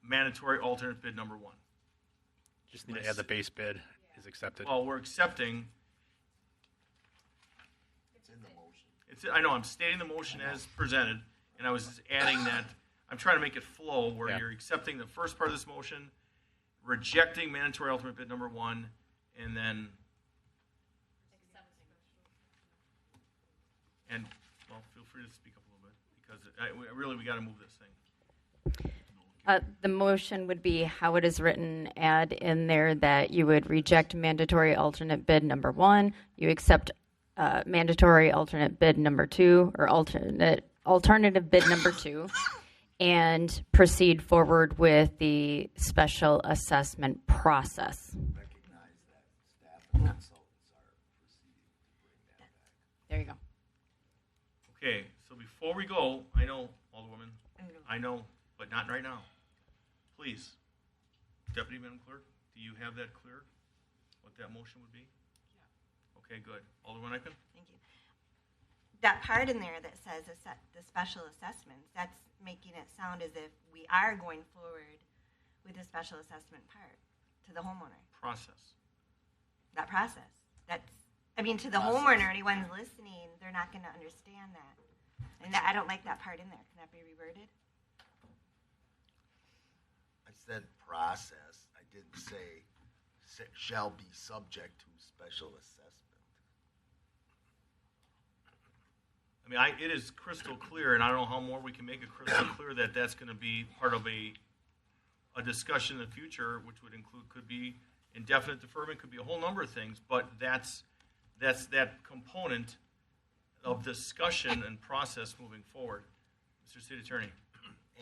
mandatory alternate bid number 1. Just need to add the base bid is accepted. Well, we're accepting. It's in the motion. I know, I'm stating the motion as presented, and I was just adding that, I'm trying to make it flow, where Yeah. you're accepting the first part of this motion, rejecting mandatory alternate bid number 1, and then, and, well, feel free to speak up a little bit, because we got to move this thing. The motion would be how it is written, add in there that you would reject mandatory alternate bid number 1, you accept mandatory alternate bid number 2, or alternative bid number 2, and proceed forward with the special assessment process. Recognize that staff and consultants are proceeding to bring that back. There you go. Okay, so before we go, I know, Alderwoman, I know, but not right now. Please, Deputy Madam Clerk, do you have that clear, what that motion would be? Yeah. Okay, good. Alderwoman Eichmann? Thank you. That part in there that says the special assessments, that's making it sound as if we are going forward with the special assessment part to the homeowner. Process. That process. To the homeowner, anyone's listening, they're not going to understand that. And I don't like that part in there. Can that be reworded? I said process. I didn't say shall be subject to special assessment. It is crystal clear, and I don't know how more we can make it crystal clear that that's going to be part of a discussion in the future, which would include, could be indefinite deferment, could be a whole number of things, but that's that component of discussion and process moving forward. Mr. City Attorney.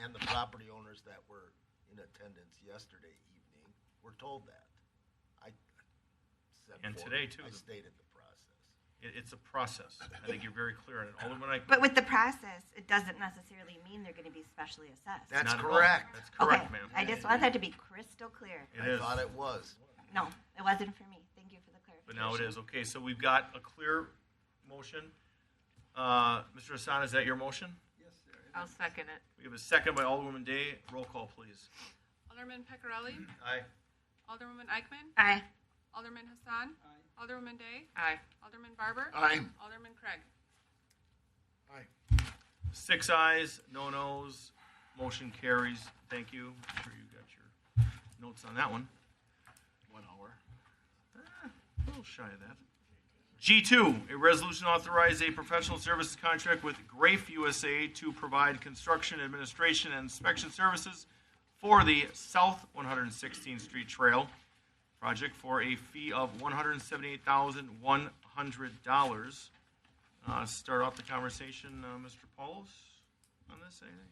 And the property owners that were in attendance yesterday evening were told that. Today, too. I stated the process. It's a process. I think you're very clear on it. Alderman Eichmann. But with the process, it doesn't necessarily mean they're going to be specially assessed. That's Not at all. correct. That's correct, Okay, ma'am. I just want that to be crystal clear. I thought it was. No, it wasn't for me. Thank you for the clarification. But now it is. Okay, so we've got a clear motion. Mr. Hassan, is that your motion? Yes, sir. I'll second it. We have a second by Alderwoman Day. Roll call, please. Alderman Pecorelli. Aye. Alderwoman Eichmann. Aye. Alderman Hassan. Aye. Alderwoman Day. Aye. Alderman Barber. Aye. Alderman Craig. 6 ayes, no noes. Motion carries. Thank you. I'm sure you got your notes on that one. 1 hour. A little shy of that. G2, a resolution authorize a professional services contract with Grafe USA to provide construction, administration, and inspection services for the South 116th Street Trail project for a fee of $178,100. Start off the conversation, Mr. Paulos, on this. Anything?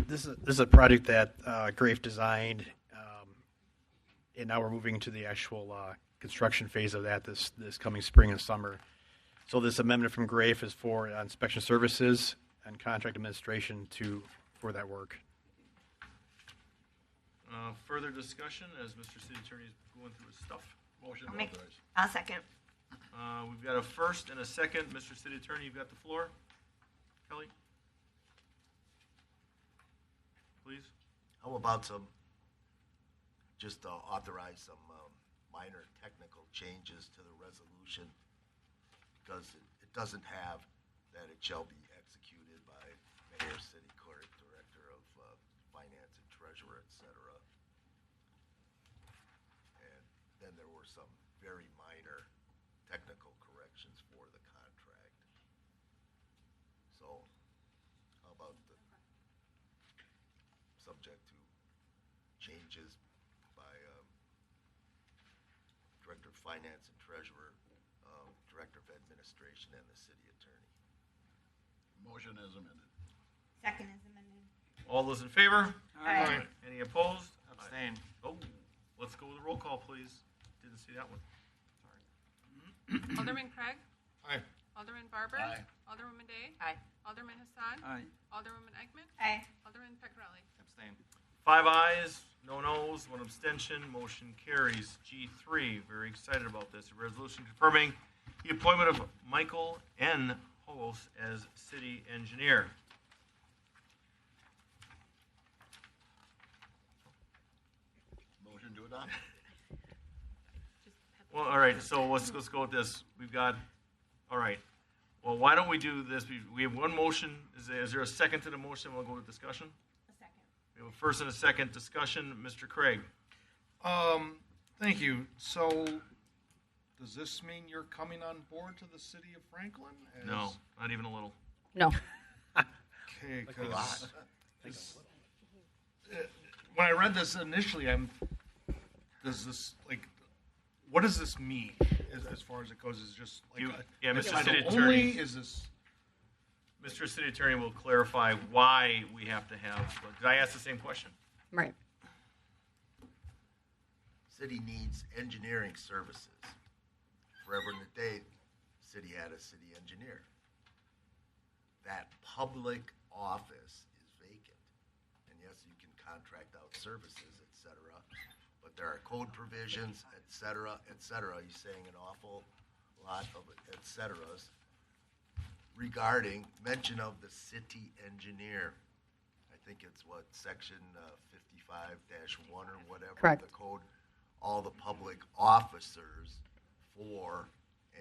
This is a project that Grafe designed, and now we're moving to the actual construction phase of that this coming spring and summer. So this amendment from Grafe is for inspection services and contract administration for that work. Further discussion as Mr. City Attorney is going through his stuff. Motion I'll authorized. I'll second. We've got a first and a second. Mr. City Attorney, you've got the floor. Kelly? Please. How about authorize some minor technical changes to the resolution? Because it doesn't have that it shall be executed by mayor, city clerk, director of finance and treasurer, etc. And then there were some very minor technical corrections for the contract. So how about the subject to changes by Director of Finance and Treasurer, Director of Administration, and the City Attorney. Motion as amended. Second is amended. All those in favor? Aye. Any opposed? Abstain. Oh, let's go with the roll call, please. Didn't see that one. Alderman Craig. Aye. Alderman Barber. Aye. Alderwoman Day. Aye. Alderman Hassan. Aye. Alderwoman Eichmann. Aye. Alderman Pecorelli. Abstain. 5 ayes, no noes, 1 abstention. Motion carries. G3, very excited about this. A resolution confirming the appointment of Michael N. Holos as city engineer. Motion to adopt. Well, all right, so let's go with this. We've got, all right. Well, why don't we do this? We have one motion. Is there a second to the motion? We'll go with discussion. A second. We have a first and a second discussion. Mr. Craig. Thank you. So, does this mean you're coming on board to the city of Franklin? No, not even a little. No. Okay, because when I read this initially, what does this mean as far as it goes? Is it just like Mr. a City title Attorney. only? Is this? Mr. City Attorney will clarify why we have to have. Because I asked the same question. Right. City needs engineering services. Forever in the day, the city had a city engineer. That public office is vacant. And yes, you can contract out services, et cetera, but there are code provisions, et cetera, et cetera. He's saying an awful lot of et ceteras regarding mention of the city engineer. I think it's section 55-1 or whatever. Correct. The code, all the public officers for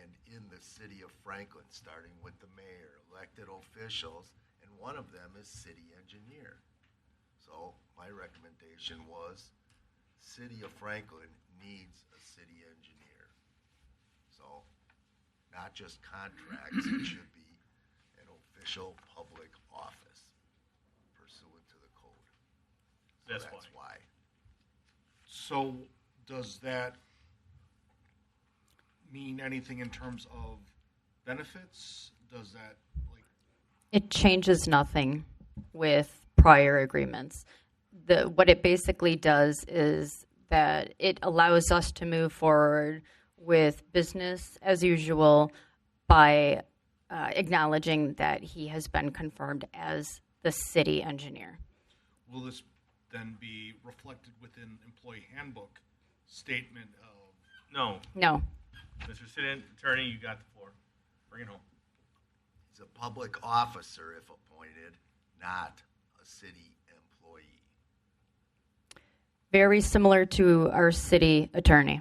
and in the city of Franklin, starting with the mayor, elected officials, and one of them is city engineer. So my recommendation was city of Franklin needs a city engineer. So not just contracts, it should be an official public office pursuant to the code. So That's why. So does that mean anything in terms of benefits? Does that It changes nothing with prior agreements. What it basically does is that it allows us to move forward with business as usual by acknowledging that he has been confirmed as the city engineer. will this then be reflected within employee handbook statement of? No. No. Mr. City Attorney, you got the floor. Bring it home. He's a public officer if appointed, not a city employee. Very similar to our city attorney,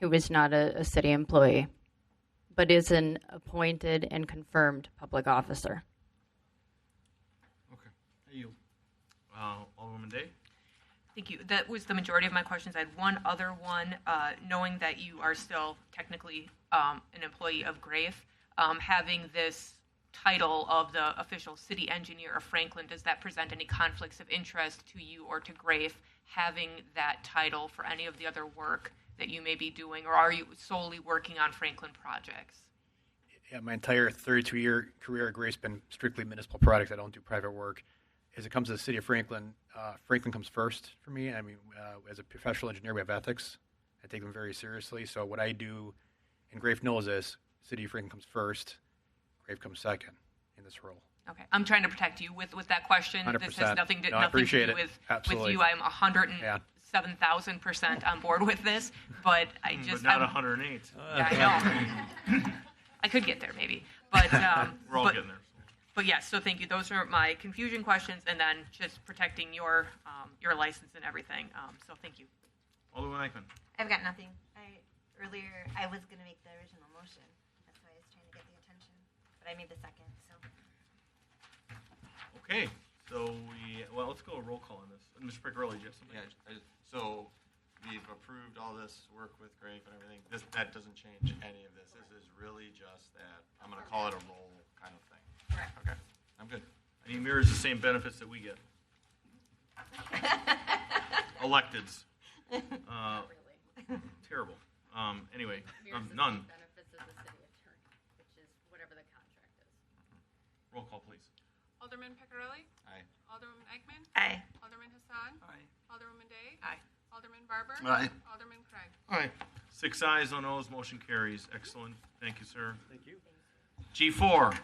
who is not a city employee, but is an appointed and confirmed public officer. Okay. I yield. Alderwoman Day? Thank you. That was the majority of my questions. I had one other one. Knowing that you are still technically an employee of Grave, having this title of the official city engineer of Franklin, does that present any conflicts of interest to you or to Grave having that title for any of the other work that you may be doing, or are you solely working on Franklin projects? Yeah, my entire 32-year career at Grave's been strictly municipal products. I don't do private work. As it comes to the city of Franklin, Franklin comes first for me. I mean, as a professional engineer, we have ethics. I take them very seriously. So what I do, and Grave knows this, city of Franklin comes first, Grave comes second in this role. Okay, I'm trying to protect you with that question. 100%. This has nothing to No, I appreciate do it. with Absolutely. you. I'm 107,000% on board with this, but I just But not 108. Yeah, I know. I could get there maybe, but We're all getting there. But yes, so thank you. Those are my confusion questions, and then just protecting your license and everything. So thank you. Alderwoman Eichman. I've got nothing. Earlier I was going to make the original motion. That's why I was trying to get the attention. But I made the second, so. Okay, so let's go a roll call on this. Mr. Piccarelli, do you have something? Yeah, so we've approved all this work with Grave and everything. That doesn't change any of this. This is really just that, I'm going to call it a role kind of thing. Correct. Okay, I'm good. And he mirrors the same benefits that we get. Electeds. Terrible. Anyway, none. Benefits of the city attorney, which is whatever the contract is. Roll call, please. Alderman Piccarelli? Aye. Alderwoman Eichman? Aye. Alderman Hassan? Aye. Alderwoman Day? Aye. Alderman Barber? Aye. Alderman Craig? All right. 6 ayes, no noes, motion carries. Excellent. Thank you, sir. Thank you. G4,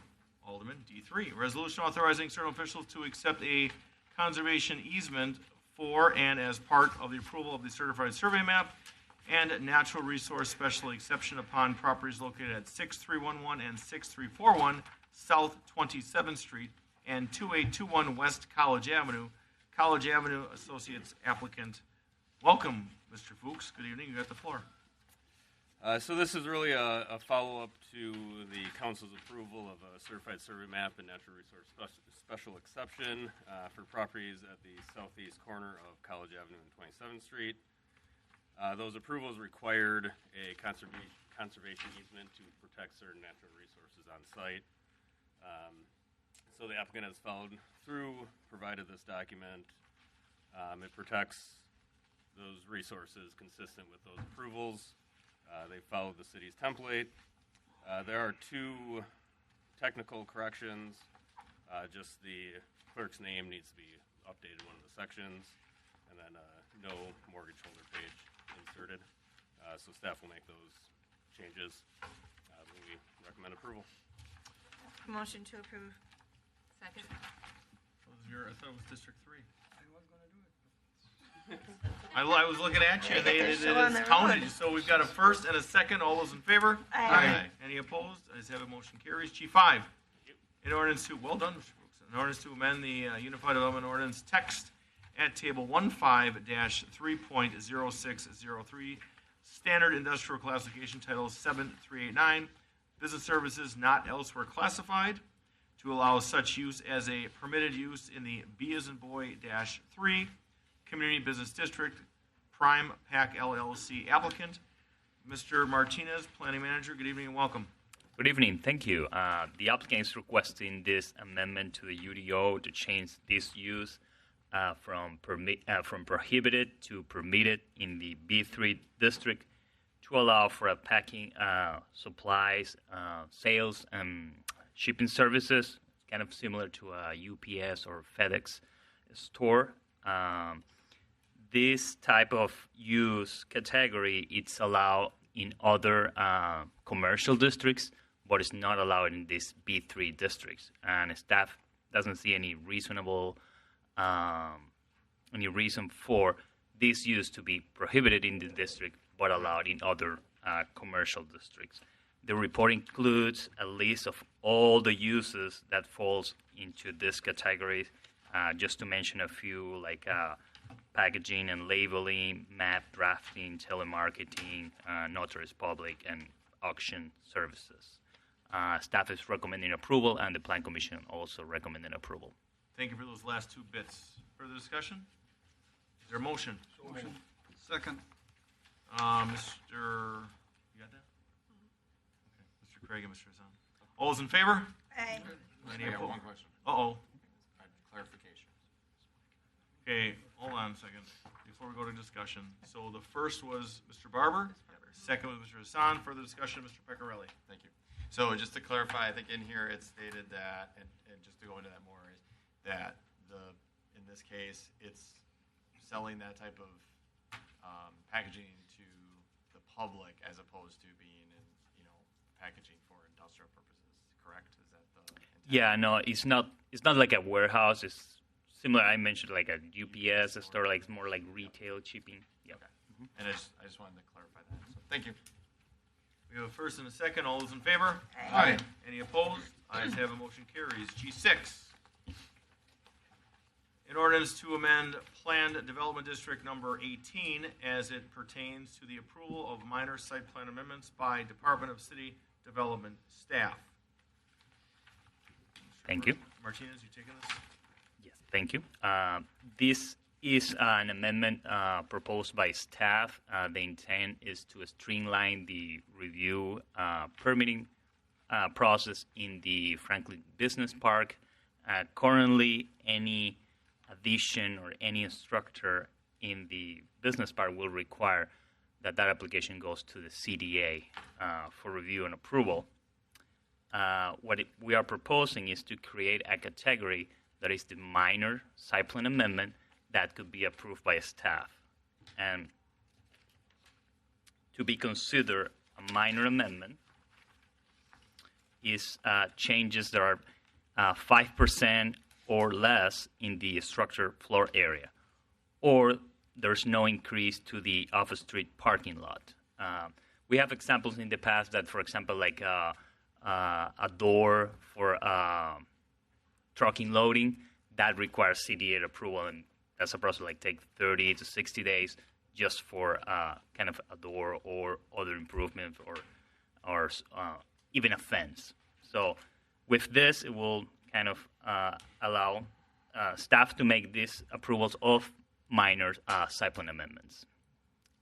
Alderman. D3, resolution authorizing external officials to accept a conservation easement for and as part of the approval of the certified survey map and natural resource special exception upon properties located at 6311 and 6341 South 27th Street and 2821 West College Avenue. College Avenue Associates applicant. Welcome, Mr. Fuchs. Good evening. You got the floor. So this is really a follow-up to the council's approval of a certified survey map and natural resource special exception for properties at the southeast corner of College Avenue and 27th Street. Those approvals required a conservation easement to protect certain natural resources on site. So the applicant has followed through, provided this document. It protects those resources consistent with those approvals. They followed the city's template. There are two technical corrections. Just the clerk's name needs to be updated in one of the sections, and then no mortgage holder page inserted. So staff will make those changes. We recommend approval. Motion to approve. Second. I thought it was District 3. I was going to do it. I was looking at you. It's Show on the counted. road. So we've got a first and a second. All those in favor? Aye. Any opposed? Ayes have it. Motion carries. G5. In ordinance to, well done, Mr. Brooks. In ordinance to amend the Unified Development Ordinance text at Table 15-3.0603, Standard Industrial Classification Title 7389, Business Services Not Elsewhere Classified, to allow such use as a permitted use in the B as in boy -3 Community Business District, Prime Pack LLC applicant. Mr. Martinez, Planning Manager, good evening and welcome. Good evening. Thank you. The applicant is requesting this amendment to the UDO to change this use from prohibited to permitted in the B3 district to allow for a packing, supplies, sales, and shipping services, kind of similar to a UPS or FedEx store. This type of use category, it's allowed in other commercial districts, but it's not allowed in these B3 districts. And staff doesn't see any reason for this use to be prohibited in the district, but allowed in other commercial districts. The report includes a list of all the uses that falls into this category, just to mention a few, like packaging and labeling, map drafting, telemarketing, notaries public, and auction services. Staff is recommending approval, and the Plan Commission also recommending approval. Thank you for those last two bits. Further discussion? Is there a motion? Motion. Second. Mr. You got that? Okay. Mr. Craig and Mr. Hassan. All those in favor? Aye. Any I got opposed? one question. Uh-oh. Clarification. Okay, hold on a second before we go to discussion. So the first was Mr. Barber. Second was Mr. Hassan. Further discussion, Mr. Pecorelli. Thank you. So just to clarify, I think in here it stated that, and just to go into that more, is that in this case, it's selling that type of packaging to the public as opposed to being in, packaging for industrial purposes. Correct? Is that the intent? Yeah, no, it's not like a warehouse. It's similar. I mentioned like a UPS store, like more like retail shipping. Yeah. Okay. And I just wanted to clarify that. So thank you. We have a first and a second. All those in favor? Aye. Any opposed? Ayes have a motion carries. G6. In ordinance to amend Planned Development District number 18 as it pertains to the approval of minor site plan amendments by Department of City Development staff. Thank you. Martinez, you taking this? Yes, thank you. This is an amendment proposed by staff. The intent is to streamline the review permitting process in the Franklin Business Park. Currently, any addition or any structure in the business park will require that application goes to the CDA for review and approval. We are proposing is to create a category that is the minor site plan amendment that could be approved by staff. And to be considered a minor amendment is changes that are 5% or less in the structure floor area, or there's no increase to the off-street parking lot. We have examples in the past that, for example, like a door for trucking loading, that requires CDA approval, and that's a process like take 30 to 60 days just for kind of a door or other improvement or even a fence. So with this, it will kind of allow staff to make these approvals of minor site plan amendments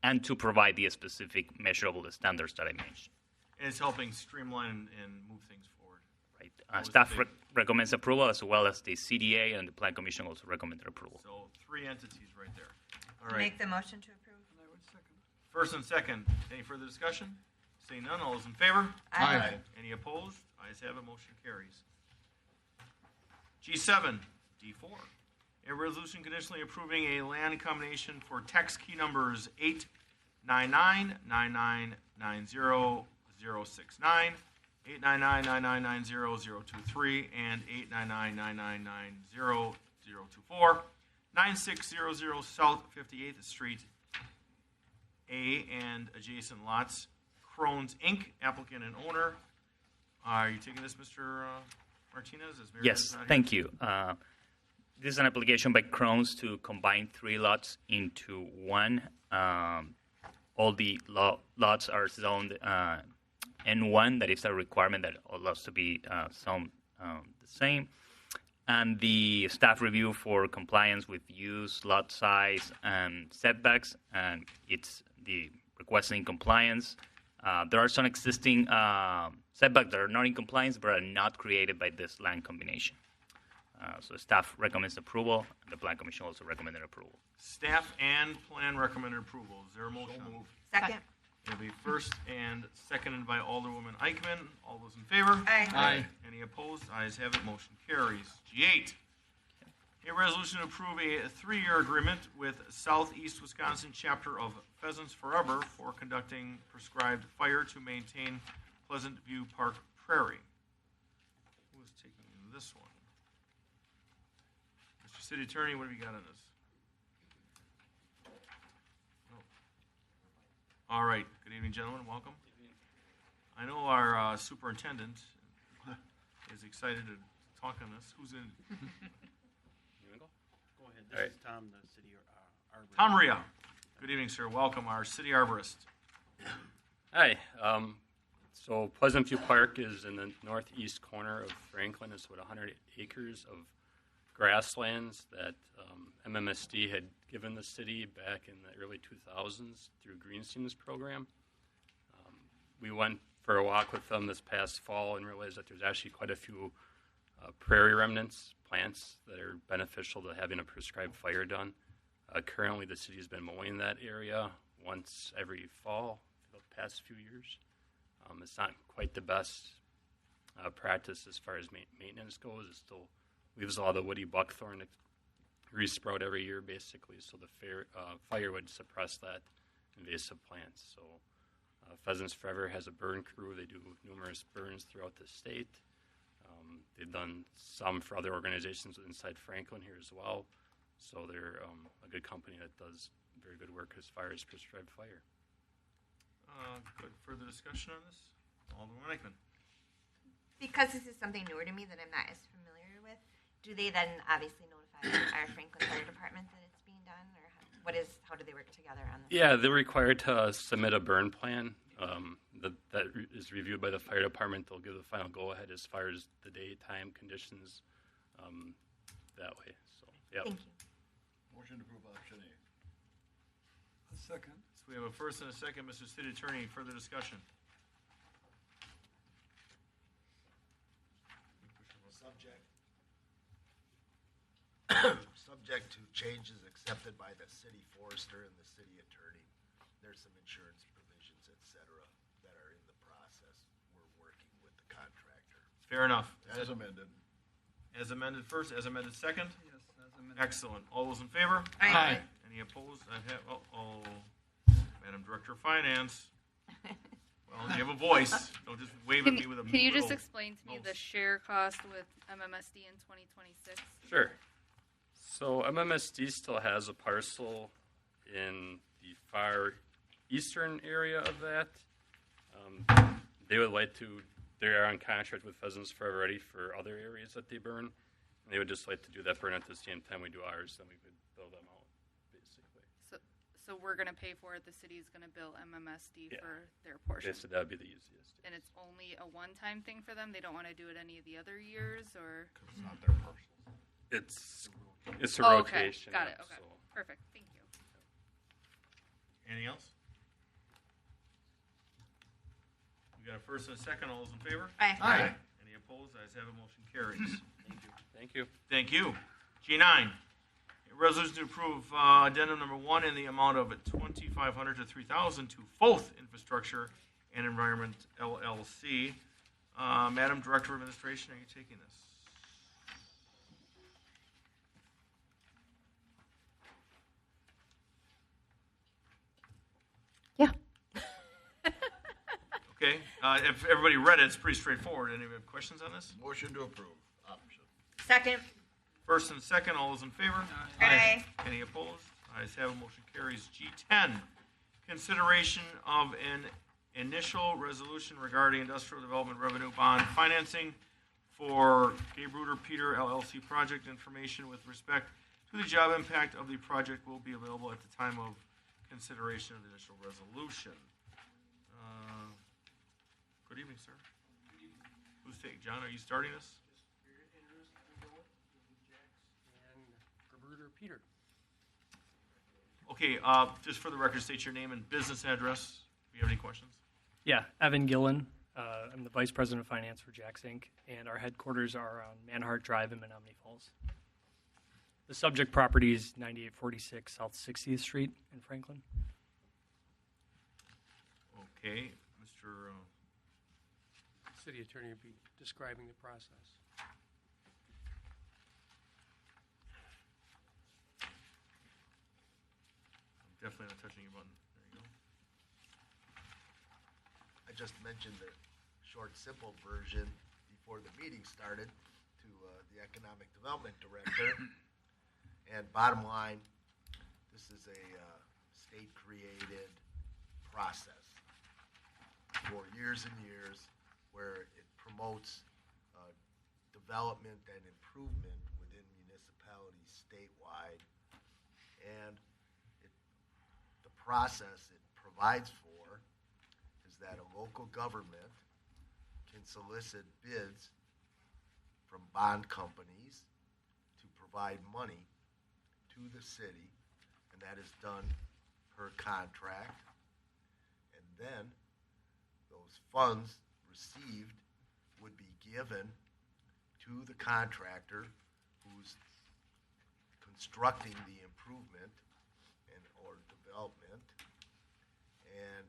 and to provide the specific measurable standards that I mentioned. And it's helping streamline and move things forward. Right. Staff recommends approval, as well as the CDA and the Plan Commission also recommended approval. So 3 entities right there. All I right. Make the motion to approve. First and second. Any further discussion? Seeing none, all those in favor? Aye. Any opposed? Ayes have it, motion carries. G7, D4. A resolution conditionally approving a land combination for text key numbers 89999900069, 89999900023, and 89999900024, 9600 South 58th Street, A and adjacent lots. Crohn's Inc., applicant and owner. Are you taking this, Mr. Martinez? As Mary Yes, is not here? thank you. This is an application by Crohn's to combine 3 lots into one. All the lots are zoned N1. That is a requirement that all lots to be zoned the same. And the staff review for compliance with use, lot size, and setbacks, and it's the requesting compliance. There are some existing setbacks that are not in compliance but are not created by this land combination. So staff recommends approval, and the Plan Commission also recommended approval. Staff and plan recommended approval. Is there a motion? Second. It'll be first and seconded by Alderwoman Eichmann. All those in favor? Aye. Any opposed? Ayes have it. Motion carries. G8. A resolution to approve a 3-year agreement with Southeast Wisconsin chapter of Pheasants Forever for conducting prescribed fire to maintain Pleasant View Park Prairie. Who is taking this one? Mr. City Attorney, what have you got on this? All right. Good evening, gentlemen. Welcome. I know our superintendent is excited to talk on this. Who's in? Go ahead. This is Tom, the city arborist. Tom Ria. Good evening, sir. Welcome, our city arborist. Hi. So Pleasant View Park is in the northeast corner of Franklin. It's about 100 acres of grasslands that MMSD had given the city back in the early 2000s through Greenstein's program. We went for a walk with them this past fall and realized that there's actually quite a few prairie remnants, plants that are beneficial to having a prescribed fire done. Currently, the city has been mowing that area once every fall for the past few years. It's not quite the best practice as far as maintenance goes. It still leaves a lot of woody buckthorn to resprout every year, basically, so the fire would suppress that invasive plants. So Pheasants Forever has a burn crew. They do numerous burns throughout the state. They've done some for other organizations inside Franklin here as well. So they're a good company that does very good work as far as prescribed fire. Good. Further discussion on this? Alderwoman Eichmann. Because this is something newer to me that I'm not as familiar with, do they then obviously notify our Franklin Fire Department that it's being done, or how do they work together on this? Yeah, they're required to submit a burn plan that is reviewed by the fire department. They'll give the final go-ahead as far as the daytime conditions that way. So, yeah. Thank you. Motion to approve option A. A second. So we have a first and a second. Mr. City Attorney, further discussion. Subject to changes accepted by the city forester and the city attorney. There's some insurance provisions, et cetera, that are in the process. We're working with the contractor. Fair enough. As amended. As amended first, as amended second? Yes, as amended. Excellent. All those in favor? Aye. Any opposed? Madam Director of Finance. Well, you have a voice. Don't just wave at me with a Can you just little explain to me mouse. the share cost with MMSD in 2026? Sure. So MMSD still has a parcel in the far eastern area of that. They would like to, they are on contract with Pheasants Forever already for other areas that they burn. And they would just like to do that burn at the same time we do ours, then we could build them out, basically. So we're going to pay for it. The city's going to bill MMSD for their portion. Yes, that'd be the easiest. And it's only a one-time thing for them? They don't want to do it any of the other years, or? It's not their parcels. It's a Oh, okay. rotation. Got it. yeah, Okay. so- Perfect. Thank you. Anything else? We got a first and a second. All those in favor? Aye. Any opposed? Ayes have it. Motion carries. Thank you. Thank you. G9, a resolution to approve addendum number 1 in the amount of $2,500 to $3,000 to Foth Infrastructure and Environment LLC. Madam Director of Administration, are you taking this? Yeah. Okay. If everybody read it, it's pretty straightforward. Any questions on this? Motion to approve. Option. Second. First and second, all those in favor? Aye. Any opposed? Ayes have it. Motion carries. G10, consideration of an initial resolution regarding industrial development revenue bond financing for Gabruder Peter LLC project. Information with respect to the job impact of the project will be available at the time of consideration of the initial resolution. Good evening, sir. Who's taking? John, are you starting this? Peter. Okay, just for the record, state your name and business address if you have any questions. Yeah, Evan Gillen. I'm the Vice President of Finance for Jack's Inc., and our headquarters are on Manhart Drive in Menominee Falls. The subject property is 9846 South 60th Street in Franklin. Okay, Mr. City Attorney will be describing the process. Definitely not touching your button. There you go. I just mentioned the short, simple version before the meeting started to the Economic Development Director. And bottom line, this is a state-created process for years and years where it promotes development and improvement within municipalities statewide. And the process it provides for is that a local government can solicit bids from bond companies to provide money to the city, and that is done per contract. And then those funds received would be given to the contractor who's constructing the improvement and or development, and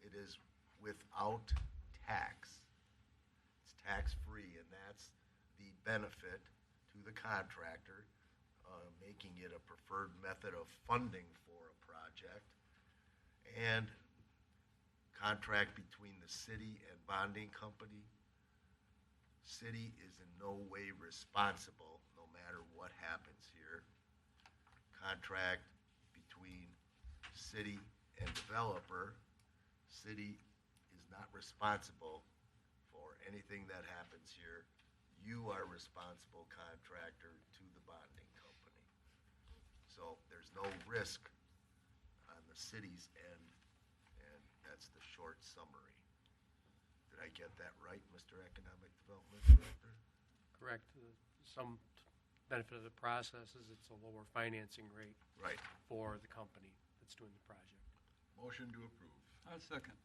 it is without tax. It's tax-free, and that's the benefit to the contractor, making it a preferred method of funding for a project. And contract between the city and bonding company. City is in no way responsible, no matter what happens here. Contract between city and developer. City is not responsible for anything that happens here. You are responsible contractor to the bonding company. So there's no risk on the city's end, and that's the short summary. Did I get that right, Mr. Economic Development Director? Correct. Some benefit of the process is it's a lower financing rate Right. for the company that's doing the project. Motion to approve. I'll second.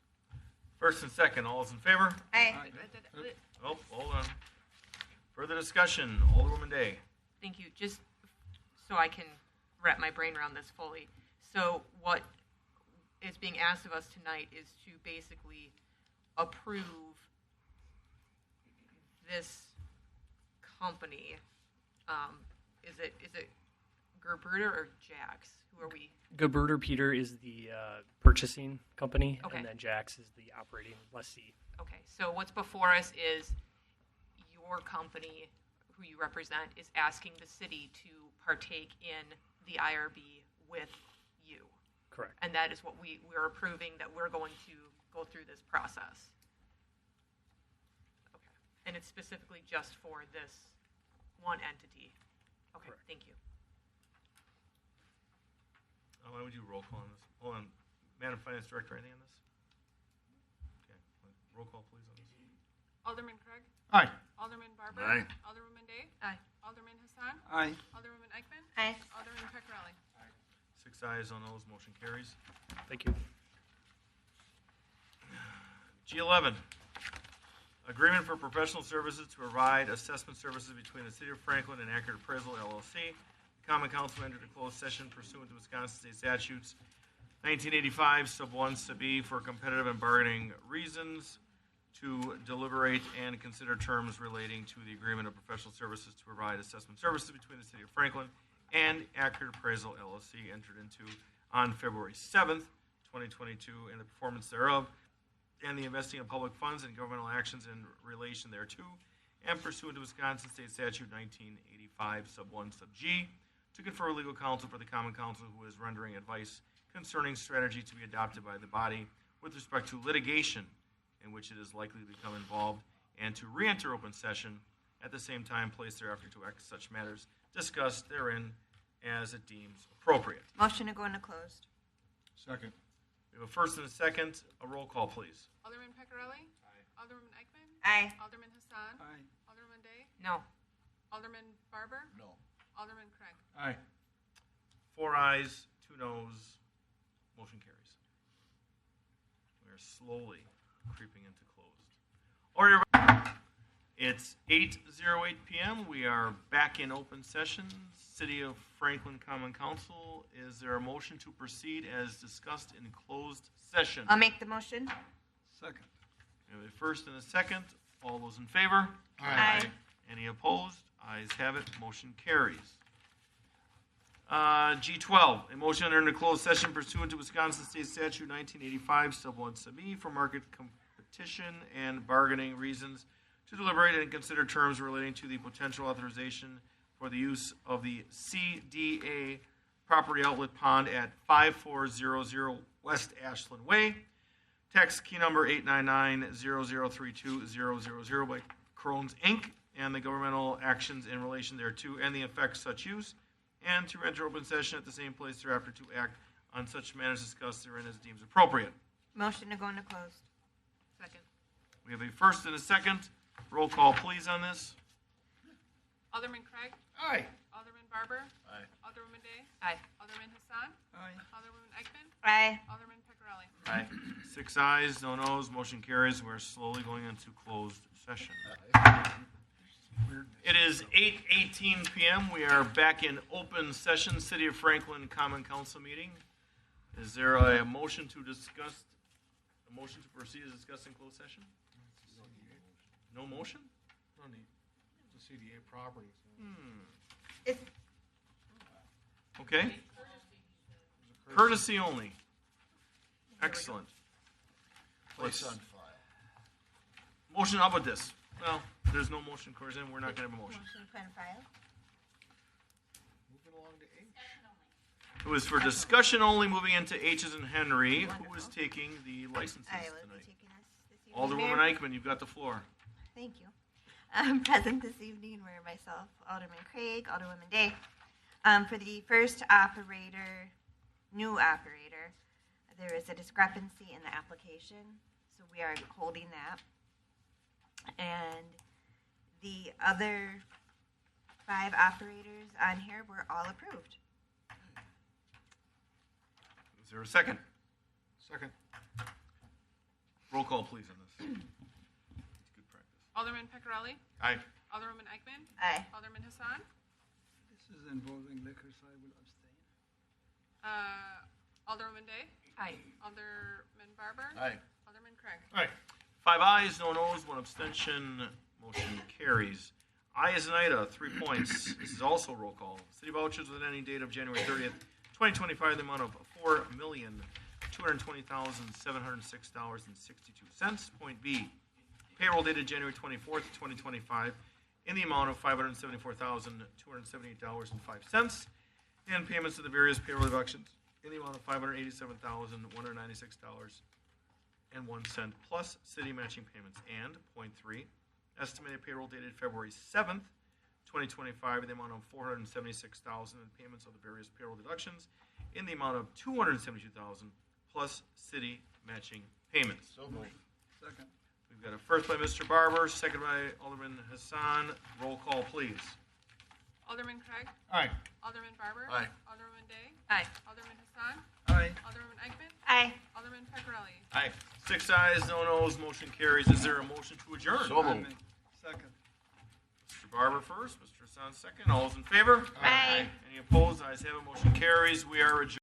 First and second, all those in favor? Aye. Oh, hold on. Further discussion, Alderwoman Day. Thank you. Just so I can wrap my brain around this fully. So what is being asked of us tonight is to basically approve this company. Is it Gerbruder or Jax? Who are we? Gebruder Peter is the purchasing company, Okay. and then Jax is the operating lessee. Okay, so what's before us is your company, who you represent, is asking the city to partake in the IRB with you. Correct. And that is what we're approving, that we're going to go through this process. Okay. And it's specifically just for this one entity. Okay, Correct. thank you. Why don't we do roll call on this? Hold on. Madam Finance Director, anything on this? Okay. Roll call, please, on this. Alderman Craig. Aye. Alderman Barber. Aye. Alderwoman Day. Aye. Alderman Hassan. Aye. Alderwoman Eichman. Aye. Alderman Pecorelli. 6 ayes on those, motion carries. Thank you. G11, agreement for professional services to provide assessment services between the City of Franklin and Accurate Appraisal LLC. The Common Council entered a closed session pursuant to Wisconsin State Statutes 1985, sub 1, sub E, for competitive and bargaining reasons to deliberate and consider terms relating to the agreement of professional services to provide assessment services between the City of Franklin and Accurate Appraisal LLC entered into on February 7th, 2022, and the performance thereof, and the investing of public funds and governmental actions in relation thereto, and pursuant to Wisconsin State Statute 1985, sub 1, sub G, to confer legal counsel for the Common Council who is rendering advice concerning strategy to be adopted by the body with respect to litigation in which it is likely to become involved, and to re-enter open session at the same time place thereafter to act such matters discussed therein as it deems appropriate. Motion to go into closed. Second. We have a first and a second. A roll call, please. Alderman Pecorelli. Aye. Alderwoman Eichman. Aye. Alderman Hassan. Aye. Alderwoman Day. No. Alderman Barber. No. Alderman Craig. Aye. 4 ayes, 2 noes. Motion carries. We are slowly creeping into closed. Order. It's 8:08 p.m. We are back in open session. City of Franklin Common Council. Is there a motion to proceed as discussed in closed session? I'll make the motion. Second. We have a first and a second. All those in favor? Aye. Any opposed? Ayes have it. Motion carries. G12, a motion to enter into closed session pursuant to Wisconsin State Statute 1985, sub 1, sub E, for market competition and bargaining reasons, to deliberate and consider terms relating to the potential authorization for the use of the CDA property outlet pond at 5400 West Ashland Way. Tax key number 899-0032000 by Crohn's Inc. and the governmental actions in relation thereto and the effects such use, and to enter open session at the same place thereafter to act on such matters discussed therein as deems appropriate. Motion to go into closed. Second. We have a first and a second. Roll call, please, on this. Alderman Craig. Aye. Alderman Barber. Aye. Alderwoman Day. Aye. Alderman Hassan. Aye. Alderwoman Eichman. Aye. Alderman Pecorelli. Aye. 6 ayes, no noes. Motion carries. We're slowly going into closed session. It is 8:18 p.m. We are back in open session. City of Franklin Common Council meeting. Is there a motion to discuss? A motion to proceed as discussed in closed session? No motion? No need. It's a CDA property. Okay. Courtesy only. Excellent. Place on file. Motion up with this. Well, there's no motion, course, and we're not going to have a motion. Motion to put on file. Moving along to H. It was for discussion only, moving into H's and Henry. Who is taking the licenses I will be tonight? taking this evening. Alderwoman Mayor. Eichman, you've got the floor. Thank you. Present this evening were myself, Alderman Craig, Alderwoman Day. For the first operator, new operator, there is a discrepancy in the application, so we are holding that. And the other 5 operators on here were all approved. Is there a second? Second. Roll call, please, on this. It's good practice. Alderman Pecorelli. Aye. Alderwoman Eichman. Aye. Alderman Hassan. This is involving liquor, so I will abstain. Alderwoman Day. Aye. Alderman Barber. Aye. Alderman Craig. Aye. 5 ayes, no noes, 1 abstention. Motion carries. I as an Ida, 3 points. This is also roll call. City vouchers with an ending date of January 30th, 2025, the amount of $4,220,706.62. Point B, payroll dated January 24th, 2025, in the amount of $574,278.05, and payments to the various payroll deductions in the amount of $587,196.01 plus city matching payments. And point 3, estimated payroll dated February 7th, 2025, in the amount of $476,000 in payments of the various payroll deductions in the amount of $272,000 plus city matching payments. So moved. Second. We've got a first by Mr. Barber, second by Alderman Hassan. Roll call, please. Alderman Craig. Aye. Alderman Barber. Aye. Alderman Day. Aye. Alderman Hassan. Aye. Alderman Eichmann. Aye. Alderman Pecorelli. Aye. 6 ayes, no noes, motion carries. Is there a motion to adjourn? So moved. Second. Mr. Barber first, Mr. Hassan second. All those in favor? Aye. Any opposed? Ayes have it, motion carries. We are adjourned.